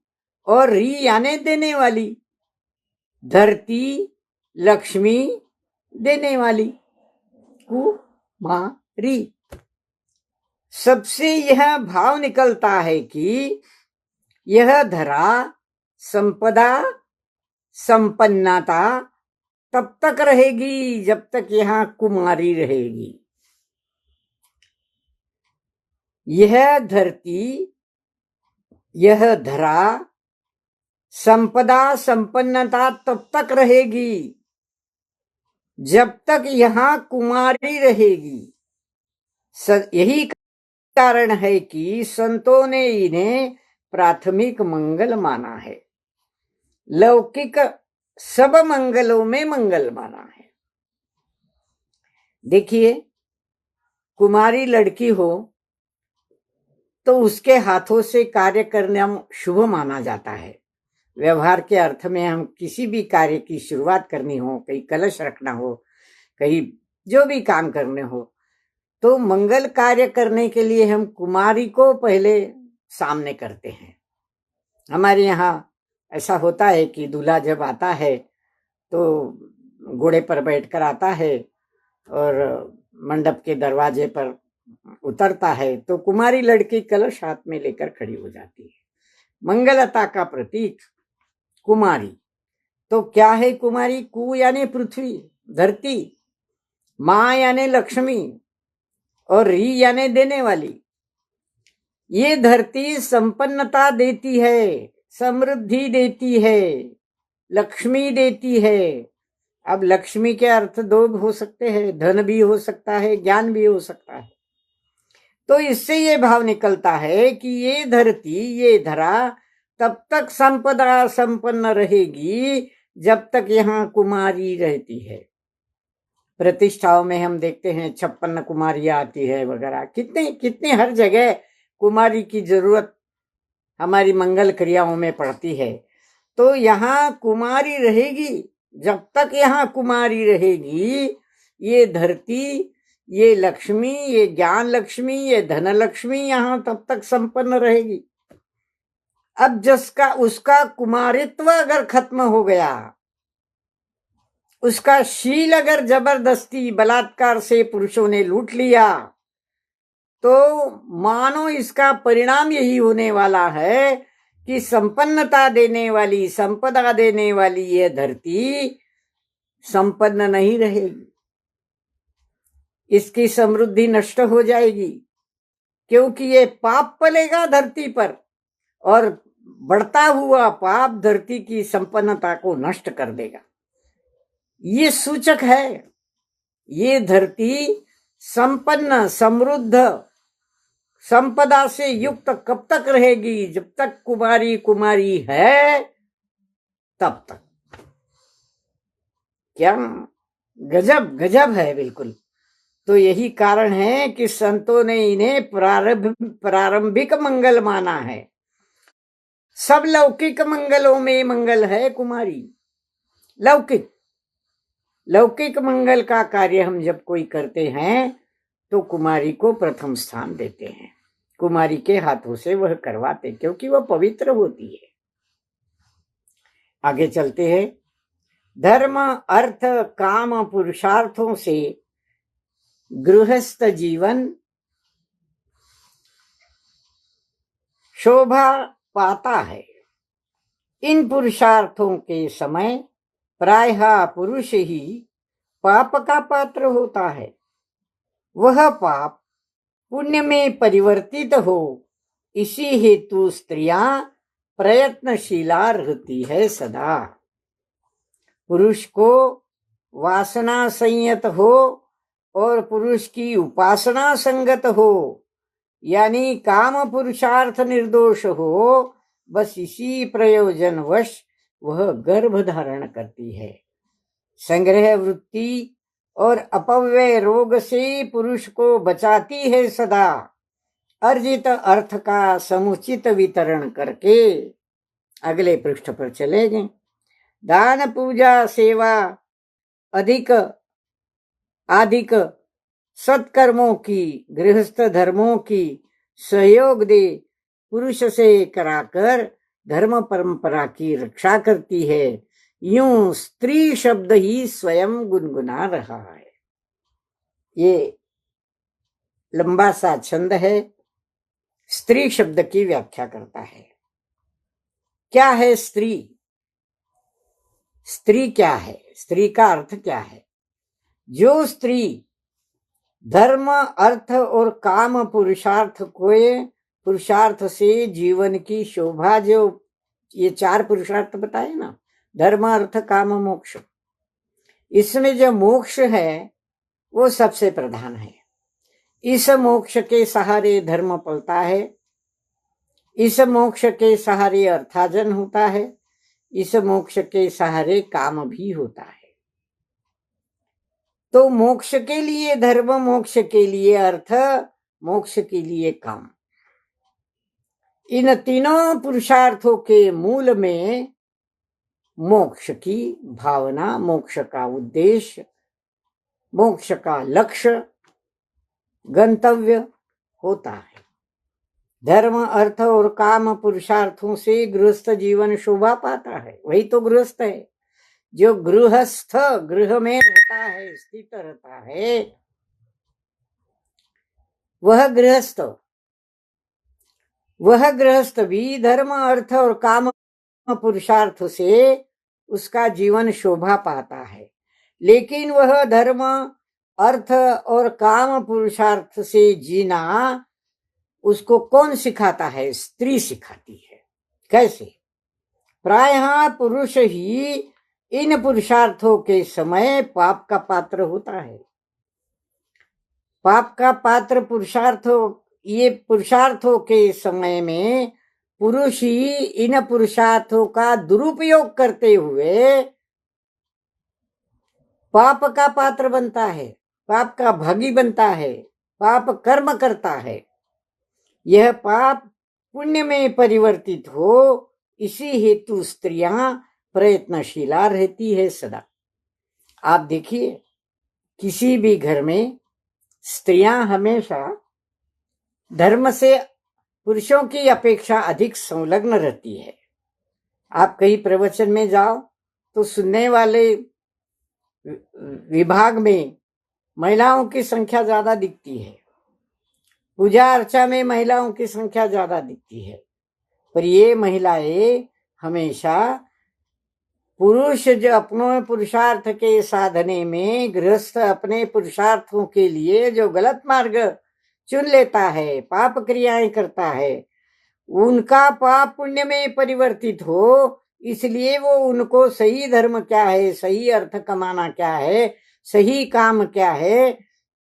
और री यानी देने वाली, धरती, लक्ष्मी, देने वाली, कुमारी। सबसे यह भाव निकलता है कि यह धरा संपदा संपन्नता तब तक रहेगी जब तक यहाँ कुमारी रहेगी। यह धरती, यह धरा, संपदा संपन्नता तब तक रहेगी जब तक यहाँ कुमारी रहेगी। यही कारण है कि संतों ने इन्हें प्राथमिक मंगल माना है, लौकिक सब मंगलों में मंगल माना है। देखिए, कुमारी लड़की हो तो उसके हाथों से कार्य करना शुभ माना जाता है। व्यवहार के अर्थ में हम किसी भी कार्य की शुरुआत करनी हो, कहीं कलश रखना हो, कहीं जो भी काम करने हो, तो मंगल कार्य करने के लिए हम कुमारी को पहले सामने करते हैं। हमारे यहाँ ऐसा होता है कि दूल्हा जब आता है तो घोड़े पर बैठकर आता है और मंडप के दरवाजे पर उतरता है, तो कुमारी लड़की कलश हाथ में लेकर खड़ी हो जाती है। मंगलता का प्रतीक कुमारी। तो क्या है कुमारी? कु यानी पृथ्वी, धरती, माँ यानी लक्ष्मी और री यानी देने वाली। ये धरती संपन्नता देती है, समृद्धि देती है, लक्ष्मी देती है। अब लक्ष्मी के अर्थ दो हो सकते हैं, धन भी हो सकता है, ज्ञान भी हो सकता है। तो इससे ये भाव निकलता है कि ये धरती, ये धरा तब तक संपदा संपन्न रहेगी जब तक यहाँ कुमारी रहती है। प्रतिष्ठाओं में हम देखते हैं 56 कुमारियां आती है वगैरह, कितने कितने हर जगह कुमारी की जरूरत हमारी मंगल क्रियाओं में पड़ती है। तो यहाँ कुमारी रहेगी, जब तक यहाँ कुमारी रहेगी, ये धरती, ये लक्ष्मी, ये ज्ञान लक्ष्मी, ये धन लक्ष्मी यहाँ तब तक संपन्न रहेगी। अब जिसका उसका कुमारित्व अगर खत्म हो गया, उसका शील अगर जबरदस्ती बलात्कार से पुरुषों ने लूट लिया, तो मानो इसका परिणाम यही होने वाला है कि संपन्नता देने वाली, संपदा देने वाली यह धरती संपन्न नहीं रहेगी, इसकी समृद्धि नष्ट हो जाएगी, क्योंकि ये पाप पलेगा धरती पर और बढ़ता हुआ पाप धरती की संपन्नता को नष्ट कर देगा। ये सूचक है। ये धरती संपन्न, समृद्ध, संपदा से युक्त कब तक रहेगी? जब तक कुमारी कुमारी है तब तक। क्या गजब गजब है बिल्कुल। तो यही कारण है कि संतों ने इन्हें प्रारंभिक मंगल माना है। सब लौकिक मंगलों में मंगल है कुमारी। लौकिक लौकिक मंगल का कार्य हम जब कोई करते हैं तो कुमारी को प्रथम स्थान देते हैं, कुमारी के हाथों से वह करवाते, क्योंकि वह पवित्र होती है। आगे चलते हैं। धर्म अर्थ काम पुरुषार्थों से गृहस्थ जीवन शोभा पाता है। इन पुरुषार्थों के समय प्रायः पुरुष ही पाप का पात्र होता है। वह पाप पुण्य में परिवर्तित हो, इसी हेतु स्त्रियां प्रयत्नशीला रहती है सदा। पुरुष को वासना संयत हो और पुरुष की उपासना संगत हो, यानी काम पुरुषार्थ निर्दोष हो, बस इसी प्रयोजनवश वह गर्भ धारण करती है। संग्रह वृत्ति और अपव्यय रोग से पुरुष को बचाती है सदा। अर्जित अर्थ का समुचित वितरण करके अगले पृष्ठ पर चले गए। दान पूजा सेवा अधिक सत्कर्मों की, गृहस्थ धर्मों की सहयोग दे पुरुष से कराकर धर्म परंपरा की रक्षा करती है। यूं स्त्री शब्द ही स्वयं गुनगुना रहा है। ये लंबा सा छंद है, स्त्री शब्द की व्याख्या करता है। क्या है स्त्री? स्त्री क्या है? स्त्री का अर्थ क्या है? जो स्त्री धर्म अर्थ और काम पुरुषार्थ से जीवन की शोभा, जो ये 4 पुरुषार्थ बताए ना, धर्म अर्थ काम मोक्ष, इसमें जो मोक्ष है वो सबसे प्रधान है। इस मोक्ष के सहारे धर्म पलता है, इस मोक्ष के सहारे अर्थार्जन होता है, इस मोक्ष के सहारे काम भी होता है। तो मोक्ष के लिए धर्म, मोक्ष के लिए अर्थ, मोक्ष के लिए काम, इन तीनों पुरुषार्थों के मूल में मोक्ष की भावना, मोक्ष का उद्देश्य, मोक्ष का लक्ष्य गंतव्य होता है। धर्म अर्थ और काम पुरुषार्थों से गृहस्थ जीवन शोभा पाता है। वही तो गृहस्थ है। जो गृहस्थ गृह में रहता है, स्थित रहता है, वह गृहस्थ भी धर्म अर्थ और काम पुरुषार्थ से उसका जीवन शोभा पाता है। लेकिन वह धर्म अर्थ और काम पुरुषार्थ से जीना उसको कौन सिखाता है? स्त्री सिखाती है। कैसे? प्रायः पुरुष ही इन पुरुषार्थों के समय पाप का पात्र होता है। पाप का पात्र ये पुरुषार्थों के समय में पुरुष ही इन पुरुषार्थों का दुरुपयोग करते हुए पाप का पात्र बनता है, पाप का भागी बनता है, पाप कर्म करता है। यह पाप पुण्य में परिवर्तित हो, इसी हेतु स्त्रियां प्रयत्नशीला रहती है सदा। आप देखिए, किसी भी घर में स्त्रियां हमेशा धर्म से पुरुषों की अपेक्षा अधिक संलग्न रहती है। आप कहीं प्रवचन में जाओ तो सुनने वाले विभाग में महिलाओं की संख्या ज्यादा दिखती है, पूजा अर्चा में महिलाओं की संख्या ज्यादा दिखती है। पर ये महिलाएं हमेशा पुरुष जो अपने पुरुषार्थ के साधने में, गृहस्थ अपने पुरुषार्थों के लिए जो गलत मार्ग चुन लेता है, पाप क्रियाएं करता है, उनका पाप पुण्य में परिवर्तित हो, इसलिए वो उनको सही धर्म क्या है, सही अर्थ कमाना क्या है, सही काम क्या है,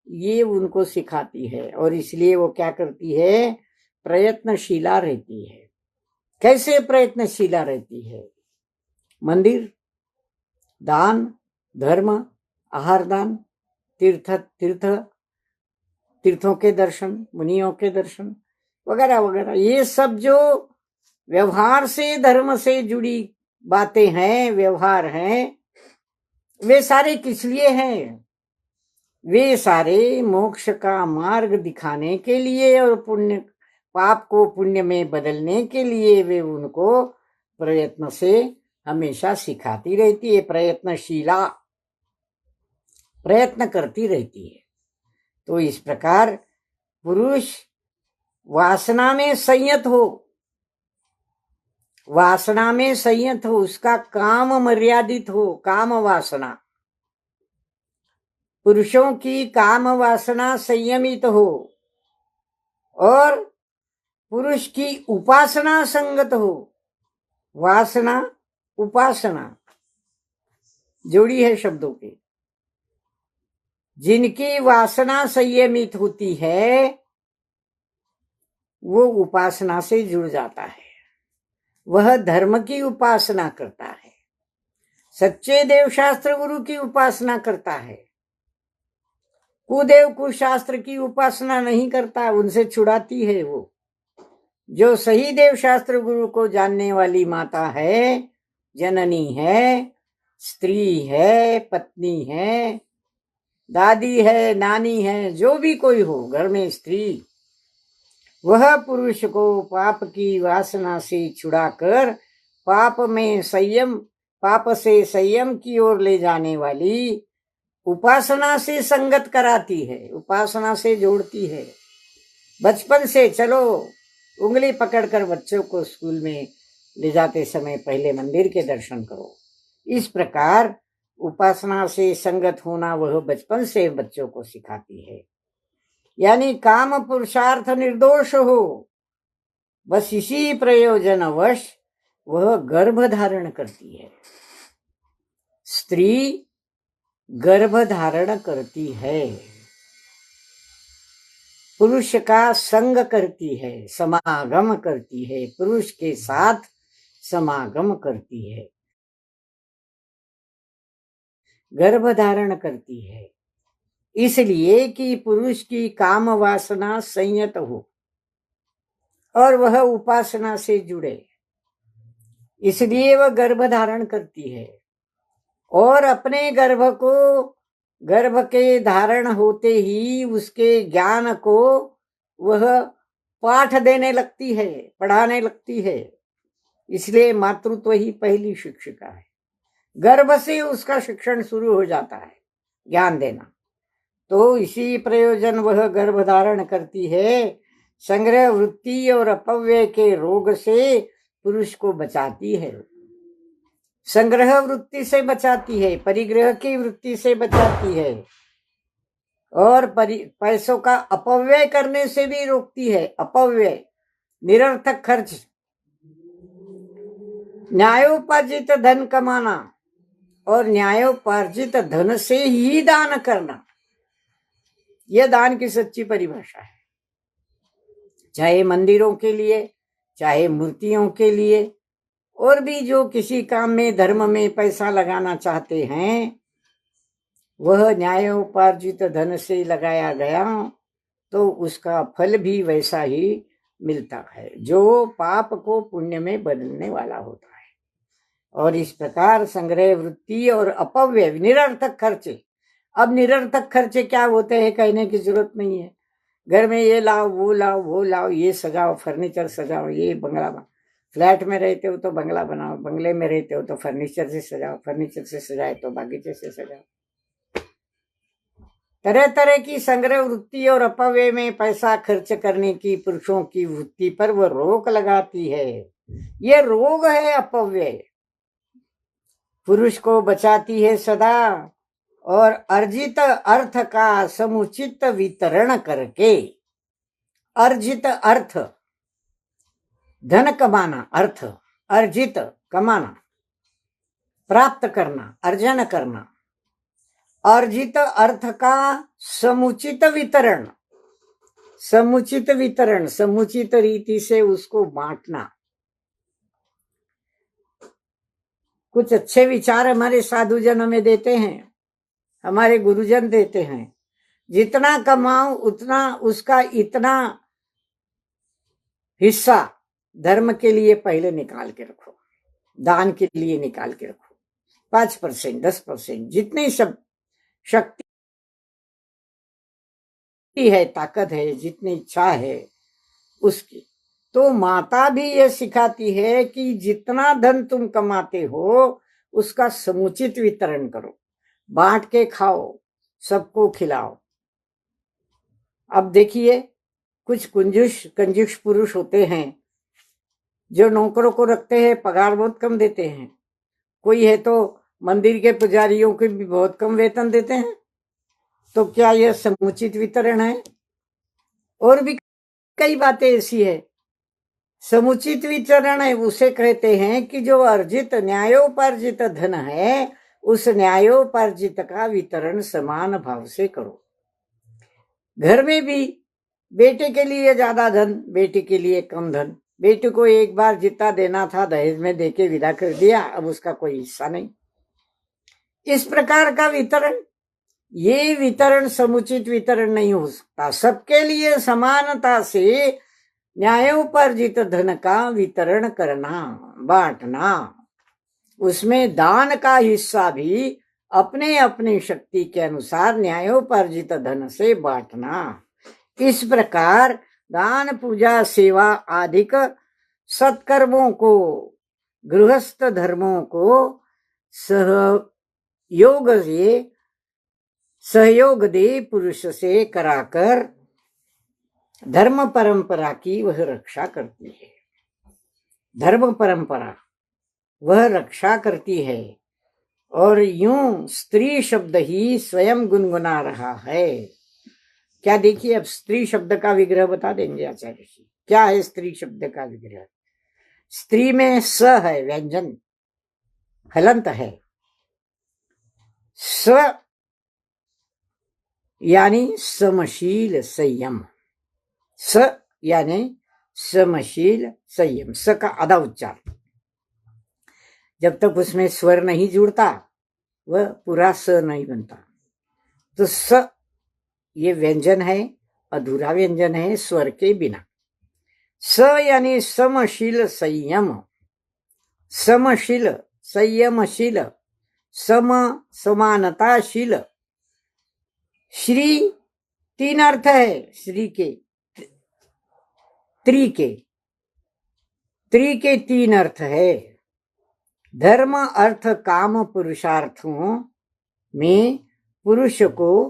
ये उनको सिखाती है। और इसलिए वो क्या करती है? प्रयत्नशीला रहती है। कैसे प्रयत्नशीला रहती है? मंदिर, दान, धर्म, आहार दान, तीर्थों के दर्शन, मुनियों के दर्शन वगैरह वगैरह, ये सब जो व्यवहार से, धर्म से जुड़ी बातें हैं, व्यवहार हैं, वे सारे किस लिए हैं? वे सारे मोक्ष का मार्ग दिखाने के लिए और पाप को पुण्य में बदलने के लिए वे उनको प्रयत्न से हमेशा सिखाती रहती है। प्रयत्नशीला, प्रयत्न करती रहती है। तो इस प्रकार पुरुष वासना में संयत हो, वासना में संयत हो, उसका काम मर्यादित हो। काम वासना, पुरुषों की काम वासना संयमित हो और पुरुष की उपासना संगत हो। वासना, उपासना जोड़ी है शब्दों की। जिनकी वासना संयमित होती है वो उपासना से जुड़ जाता है, वह धर्म की उपासना करता है, सच्चे देव शास्त्र गुरु की उपासना करता है। कुदेव कुशास्त्र की उपासना नहीं करता, उनसे छुड़ाती है वो। जो सही देव शास्त्र गुरु को जानने वाली माता है, जननी है, स्त्री है, पत्नी है, दादी है, नानी है, जो भी कोई हो घर में स्त्री, वह पुरुष को पाप की वासना से छुड़ाकर पाप से संयम की ओर ले जाने वाली उपासना से संगत कराती है, उपासना से जोड़ती है। बचपन से चलो, उंगली पकड़कर बच्चों को स्कूल में ले जाते समय पहले मंदिर के दर्शन करो। इस प्रकार उपासना से संगत होना वह बचपन से बच्चों को सिखाती है। यानी काम पुरुषार्थ निर्दोष हो, बस इसी प्रयोजनवश वह गर्भ धारण करती है। स्त्री गर्भ धारण करती है, पुरुष का संग करती है, समागम करती है, पुरुष के साथ समागम करती है, गर्भ धारण करती है। इसलिए कि पुरुष की काम वासना संयत हो और वह उपासना से जुड़े, इसलिए वह गर्भ धारण करती है और अपने गर्भ को गर्भ के धारण होते ही उसके ज्ञान को वह पाठ देने लगती है, पढ़ाने लगती है। इसलिए मातृत्व ही पहली शिक्षिका है। गर्भ से उसका शिक्षण शुरू हो जाता है, ज्ञान देना। तो इसी प्रयोजन वह गर्भ धारण करती है, संग्रह वृत्ति और अपव्यय के रोग से पुरुष को बचाती है। संग्रह वृत्ति से बचाती है, परिग्रह की वृत्ति से बचाती है, और पैसों का अपव्यय करने से भी रोकती है। अपव्यय, निरर्थक खर्च, न्यायोपार्जित धन कमाना और न्यायोपार्जित धन से ही दान करना, यह दान की सच्ची परिभाषा है। चाहे मंदिरों के लिए, चाहे मूर्तियों के लिए, और भी जो किसी काम में, धर्म में पैसा लगाना चाहते हैं, वह न्यायोपार्जित धन से लगाया गया तो उसका फल भी वैसा ही मिलता है, जो पाप को पुण्य में बदलने वाला होता है। और इस प्रकार संग्रह वृत्ति और अपव्यय, निरर्थक खर्चे। अब निरर्थक खर्चे क्या होते हैं कहने की जरूरत नहीं है। घर में ये लाओ, वो लाओ, वो लाओ, ये सजाओ, फर्नीचर सजाओ, ये बंगला बनाओ। फ्लैट में रहते हो तो बंगला बनाओ, बंगले में रहते हो तो फर्नीचर से सजाओ, फर्नीचर से सजाए तो बागीचे से सजाओ। तरह तरह की संग्रह वृत्ति और अपव्यय में पैसा खर्च करने की पुरुषों की वृत्ति पर वह रोक लगाती है। ये रोग है अपव्यय। पुरुष को बचाती है सदा, और अर्जित अर्थ का समुचित वितरण करके। अर्जित अर्थ, धन कमाना, अर्थ अर्जित, कमाना, प्राप्त करना, अर्जन करना। अर्जित अर्थ का समुचित वितरण, समुचित वितरण, समुचित रीति से उसको बांटना। कुछ अच्छे विचार हमारे साधुजन हमें देते हैं, हमारे गुरुजन देते हैं। जितना कमाओ उतना, उसका इतना हिस्सा धर्म के लिए पहले निकाल के रखो, दान के लिए निकाल के रखो। 5%, 10%, जितनी सब शक्ति है, ताकत है, जितनी इच्छा है उसकी। तो माता भी ये सिखाती है कि जितना धन तुम कमाते हो उसका समुचित वितरण करो, बांट के खाओ, सबको खिलाओ। अब देखिए, कुछ कंजूस पुरुष होते हैं जो नौकरों को रखते हैं, पगार बहुत कम देते हैं। कोई है तो मंदिर के पुजारियों को भी बहुत कम वेतन देते हैं। तो क्या यह समुचित वितरण है? और भी कई बातें ऐसी है। समुचित वितरण है उसे कहते हैं कि जो अर्जित, न्यायोपार्जित धन है, उस न्यायोपार्जित का वितरण समान भाव से करो। घर में भी बेटे के लिए ज्यादा धन, बेटी के लिए कम धन। बेटी को एक बार जितना देना था दहेज में देके विदा कर दिया, अब उसका कोई हिस्सा नहीं। इस प्रकार का वितरण, ये वितरण समुचित वितरण नहीं हो सकता। सबके लिए समानता से न्यायोपार्जित धन का वितरण करना, बांटना, उसमें दान का हिस्सा भी अपने अपनी शक्ति के अनुसार न्यायोपार्जित धन से बांटना। इस प्रकार दान, पूजा, सेवा आदि सत्कर्मों को, गृहस्थ धर्मों को सहयोग दे पुरुष से कराकर धर्म परंपरा की वह रक्षा करती है। धर्म परंपरा वह रक्षा करती है। और यूं स्त्री शब्द ही स्वयं गुनगुना रहा है। क्या देखिए, अब स्त्री शब्द का विग्रह बता देंगे आचार्य जी। क्या है स्त्री शब्द का विग्रह? स्त्री में स है, व्यंजन, हलंत है। स यानी समशील संयम, स यानी समशील संयम। स का आधा उच्चार, जब तक उसमें स्वर नहीं जुड़ता वह पूरा स नहीं बनता। तो स ये व्यंजन है, अधूरा व्यंजन है स्वर के बिना। स यानी समशील संयम, समशील, संयमशील, समानताशील, श्री तीन अर्थ है श्री के, त्रि के तीन अर्थ है। धर्म अर्थ काम पुरुषार्थों में पुरुष को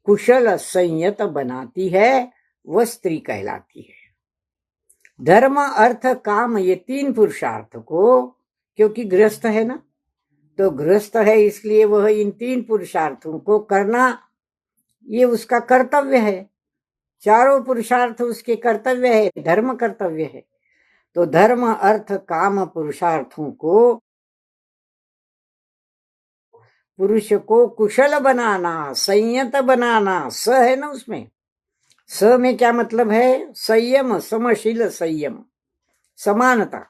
कुशल संयत बनाती है, वह स्त्री कहलाती है। धर्म अर्थ काम ये तीन पुरुषार्थ को, क्योंकि गृहस्थ है ना, तो गृहस्थ है इसलिए वह इन तीन पुरुषार्थों को करना ये उसका कर्तव्य है। चारों पुरुषार्थ उसके कर्तव्य है, धर्म कर्तव्य है। तो धर्म अर्थ काम पुरुषार्थों को पुरुष को कुशल बनाना, संयत बनाना, स है ना उसमें, स में क्या मतलब है? संयम, समशील संयम, समानता,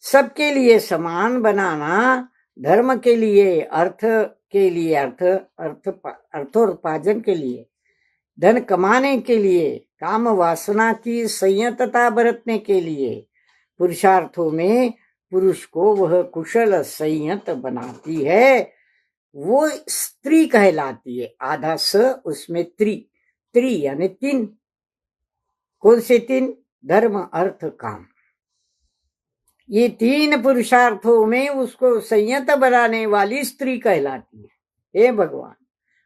सबके लिए समान बनाना, धर्म के लिए, अर्थ के लिए, अर्थोपार्जन के लिए, धन कमाने के लिए, काम वासना की संयतता बरतने के लिए, पुरुषार्थों में पुरुष को वह कुशल संयत बनाती है, वो स्त्री कहलाती है। आधा स उसमें त्रि यानी तीन। कौन से तीन? धर्म अर्थ काम। ये तीन पुरुषार्थों में उसको संयत बनाने वाली स्त्री कहलाती है। हे भगवान,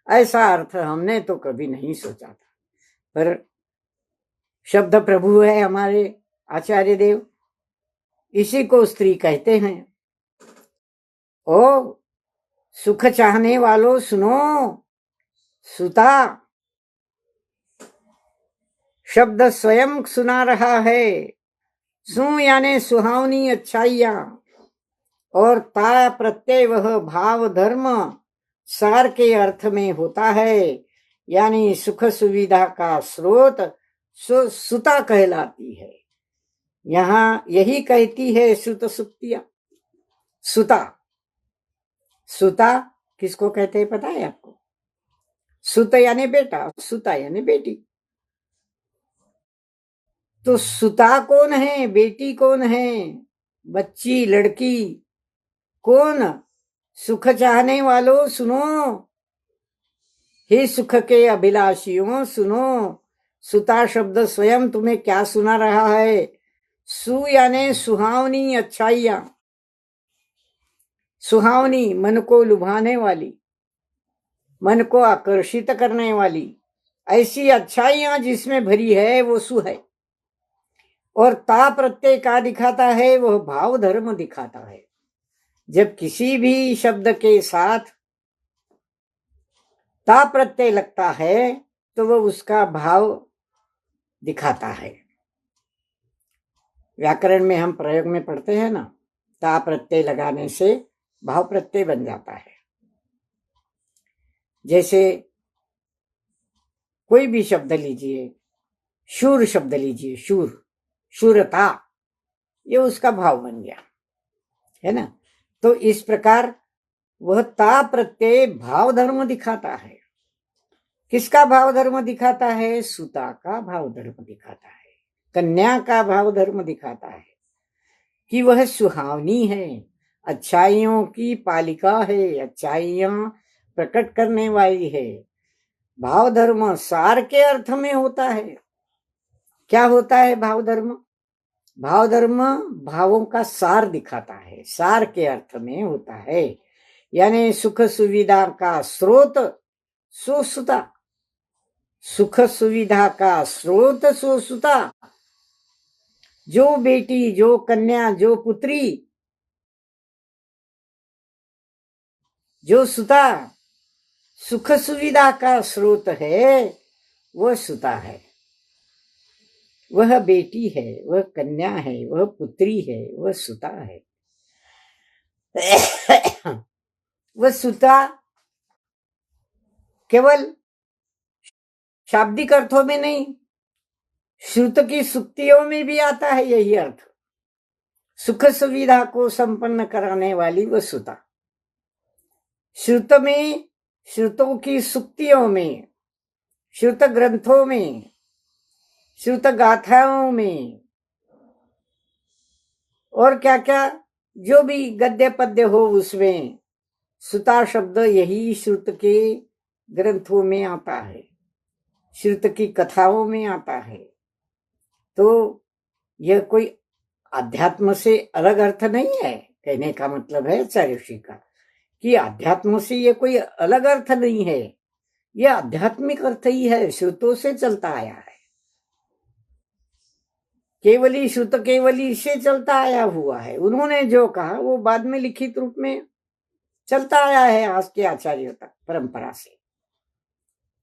ऐसा अर्थ हमने तो कभी नहीं सोचा था, पर शब्द प्रभु है हमारे आचार्य देव, इसी को स्त्री कहते हैं। ओ सुख चाहने वालों सुनो, सुता शब्द स्वयं सुना रहा है। सु यानी सुहावनी अच्छाइयां, और ता प्रत्यय वह भाव धर्म सार के अर्थ में होता है, यानी सुख सुविधा का स्रोत सुता कहलाती है। यहाँ यही कहती है श्रुत सुक्तियां। सुता किसको कहते हैं पता है आपको? सुत यानी बेटा, सुता यानी बेटी। तो सुता कौन है? बेटी कौन है? बच्ची, लड़की कौन? सुख चाहने वालों सुनो, हे सुख के अभिलाषियों सुनो, सुता शब्द स्वयं तुम्हें क्या सुना रहा है? सु यानी सुहावनी अच्छाइयां, सुहावनी मन को लुभाने वाली, मन को आकर्षित करने वाली ऐसी अच्छाइयां जिसमें भरी है वो सु है। और ता प्रत्यय का दिखाता है? वह भाव धर्म दिखाता है। जब किसी भी शब्द के साथ ता प्रत्यय लगता है तो वह उसका भाव दिखाता है। व्याकरण में हम प्रयोग में पढ़ते हैं ना, ता प्रत्यय लगाने से भाव प्रत्यय बन जाता है। जैसे कोई भी शब्द लीजिए, शूर शब्द लीजिए, शूर, शूरता, ये उसका भाव बन गया है ना। तो इस प्रकार वह ता प्रत्यय भाव धर्म दिखाता है। किसका भाव धर्म दिखाता है? सुता का भाव धर्म दिखाता है, कन्या का भाव धर्म दिखाता है कि वह सुहावनी है, अच्छाइयों की पालिका है, अच्छाइयां प्रकट करने वाली है। भाव धर्म सार के अर्थ में होता है। क्या होता है भाव धर्म? भाव धर्म भावों का सार दिखाता है, सार के अर्थ में होता है, यानी सुख सुविधा का स्रोत सुसुता, सुख सुविधा का स्रोत सुसुता। जो बेटी, जो कन्या, जो पुत्री, जो सुता सुख सुविधा का स्रोत है वह सुता है, वह बेटी है, वह कन्या है, वह पुत्री है, वह सुता है। वह सुता केवल शाब्दिक अर्थों में नहीं, श्रुत की सुक्तियों में भी आता है यही अर्थ। सुख सुविधा को संपन्न कराने वाली वह सुता। श्रुत में, श्रुतों की सुक्तियों में, श्रुत ग्रंथों में, श्रुत गाथाओं में, और क्या क्या जो भी गद्य पद्य हो उसमें सुता शब्द यही श्रुत के ग्रंथों में आता है, श्रुत की कथाओं में आता है। तो यह कोई अध्यात्म से अलग अर्थ नहीं है। कहने का मतलब है आचार्य ऋषि का कि अध्यात्म से ये कोई अलग अर्थ नहीं है, यह आध्यात्मिक अर्थ ही है, श्रुतों से चलता आया है। केवली श्रुत केवली से चलता आया हुआ है। उन्होंने जो कहा वो बाद में लिखित रूप में चलता आया है आज के आचार्यों तक परंपरा से।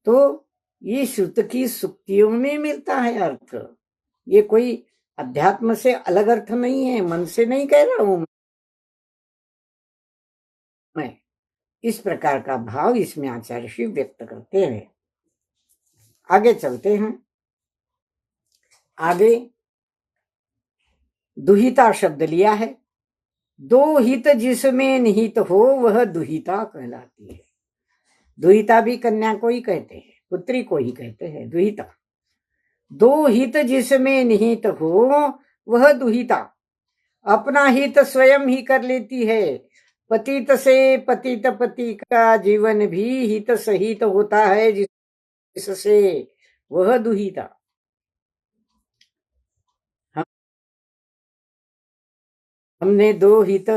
तो ये श्रुत की सुक्तियों में मिलता है अर्थ, ये कोई अध्यात्म से अलग अर्थ नहीं है, मन से नहीं कह रहा हूं मैं। इस प्रकार का भाव इसमें आचार्य शिव व्यक्त करते हैं। आगे चलते हैं। आगे दुहिता शब्द लिया है। दो हित जिसमें निहित हो वह दुहिता कहलाती है। दुहिता भी कन्या को ही कहते हैं, पुत्री को ही कहते हैं दुहिता। दो हित जिसमें निहित हो वह दुहिता। अपना हित स्वयं ही कर लेती है। पतित से पतित पति का जीवन भी हित सहित होता है जिससे वह दुहिता। हमने दो हित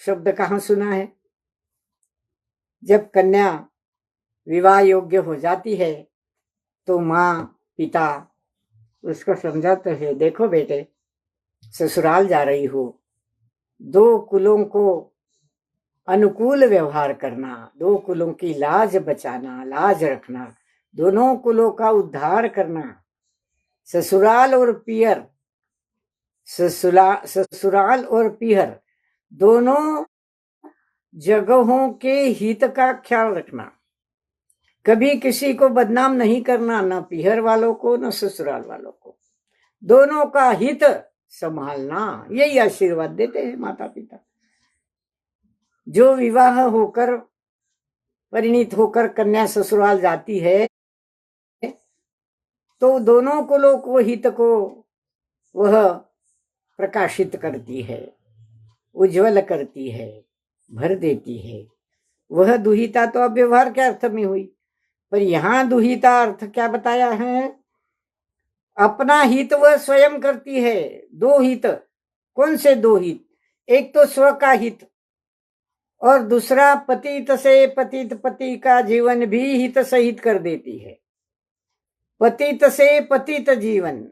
शब्द कहाँ सुना है? जब कन्या विवाह योग्य हो जाती है तो माँ पिता उसको समझाते हैं, देखो बेटे ससुराल जा रही हो, दो कुलों को अनुकूल व्यवहार करना, दो कुलों की लाज बचाना, लाज रखना, दोनों कुलों का उद्धार करना। ससुराल और पियर, ससुराल और पियर दोनों जगहों के हित का ख्याल रखना। कभी किसी को बदनाम नहीं करना, न पिहर वालों को न ससुराल वालों को, दोनों का हित संभालना। यही आशीर्वाद देते हैं माता पिता। जो विवाह होकर परिणीत होकर कन्या ससुराल जाती है तो दोनों कुलों को हित को वह प्रकाशित करती है, उज्जवल करती है, भर देती है। वह दुहिता तो अब व्यवहार के अर्थ में हुई, पर यहां दुहिता अर्थ क्या बताया है? अपना हित वह स्वयं करती है। दो हित, कौन से दो हित? एक तो स्व का हित और दूसरा पतित से पतित पति का जीवन भी हित सहित कर देती है। पतित से पतित जीवन,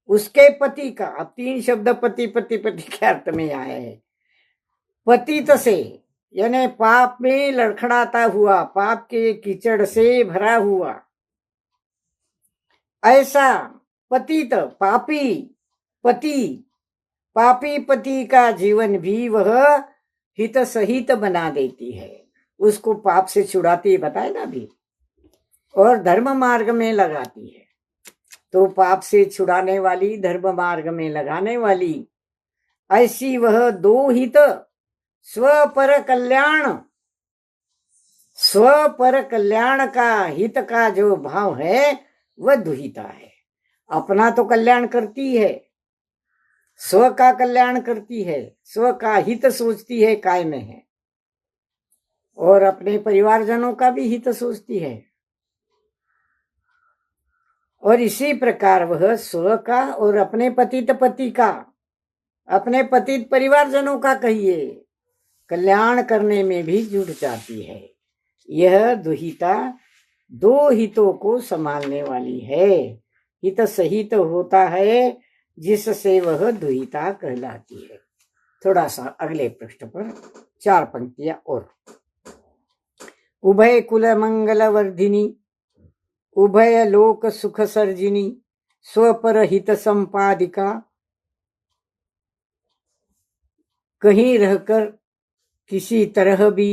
उसके पति का, अब तीन शब्द पति पति पति के अर्थ में आए हैं। पतित से यानी पाप में लड़खड़ाता हुआ, पाप के कीचड़ से भरा हुआ, ऐसा पतित पापी पति, पापी पति का जीवन भी वह हित सहित बना देती है, उसको पाप से छुड़ाती है, बताए ना अभी, और धर्म मार्ग में लगाती है। तो पाप से छुड़ाने वाली, धर्म मार्ग में लगाने वाली, ऐसी वह दो हित, स्व पर कल्याण, स्व पर कल्याण का हित का जो भाव है वह दुहिता है। अपना तो कल्याण करती है, स्व का कल्याण करती है, स्व का हित सोचती है, काय में है, और अपने परिवारजनों का भी हित सोचती है। और इसी प्रकार वह स्व का और अपने पतित पति का, अपने पतित परिवारजनों का कहिए, कल्याण करने में भी जुट जाती है। यह दुहिता दो हितों को संभालने वाली है। हित सहित होता है जिससे वह दुहिता कहलाती है। थोड़ा सा अगले पृष्ठ पर 4 पंक्तियां और। उभय कुल मंगल वर्धिनी, उभय लोक सुख सर्जिनी, स्वपर हित संपादिका, कहीं रहकर किसी तरह भी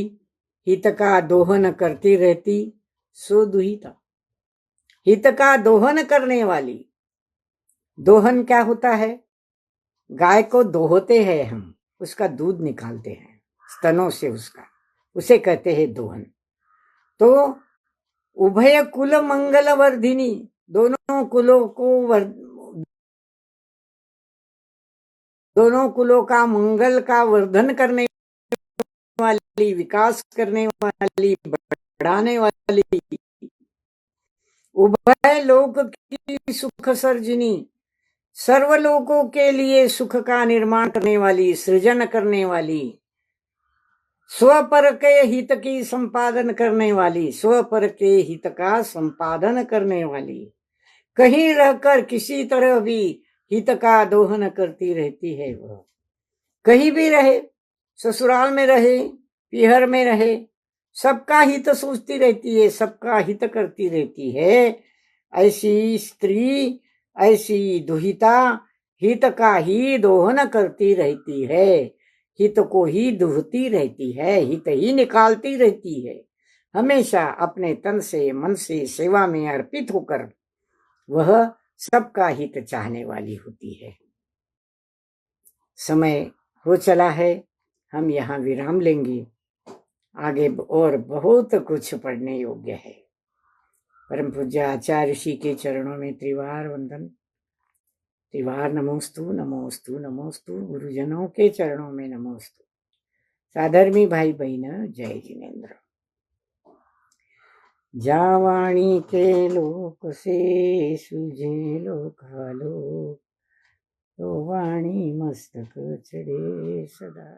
हित का दोहन करती रहती सो दुहिता। हित का दोहन करने वाली, दोहन क्या होता है? गाय को दोहते हैं हम, उसका दूध निकालते हैं स्तनों से उसका, उसे कहते हैं दोहन। तो उभय कुल मंगल वर्धिनी, दोनों कुलों को दोनों कुलों का मंगल का वर्धन करने वाली, विकास करने वाली, बढ़ाने वाली, उभय लोक की सुख सर्जिनी, सर्वलोकों के लिए सुख का निर्माण करने वाली, सृजन करने वाली, स्वपर के हित की संपादन करने वाली, स्वपर के हित का संपादन करने वाली, कहीं रहकर किसी तरह भी हित का दोहन करती रहती है। वह कहीं भी रहे, ससुराल में रहे, पिहर में रहे, सबका हित सोचती रहती है, सबका हित करती रहती है। ऐसी स्त्री, ऐसी दुहिता हित का ही दोहन करती रहती है, हित को ही दुहती रहती है, हित ही निकालती रहती है। हमेशा अपने तन से मन से सेवा में अर्पित होकर वह सबका हित चाहने वाली होती है। समय हो चला है, हम यहाँ विराम लेंगे। आगे और बहुत कुछ पढ़ने योग्य है। परम पूज्य आचार्य ऋषि के चरणों में त्रिवार वंदन, त्रिवार नमोस्तु नमोस्तु नमोस्तु। गुरुजनों के चरणों में नमोस्तु। साधर्मी भाई बहन, जय जिनेन्द्र। जावाणी के लोक से सुझे लोकालोक, तो वाणी मस्तक चढ़े सदा।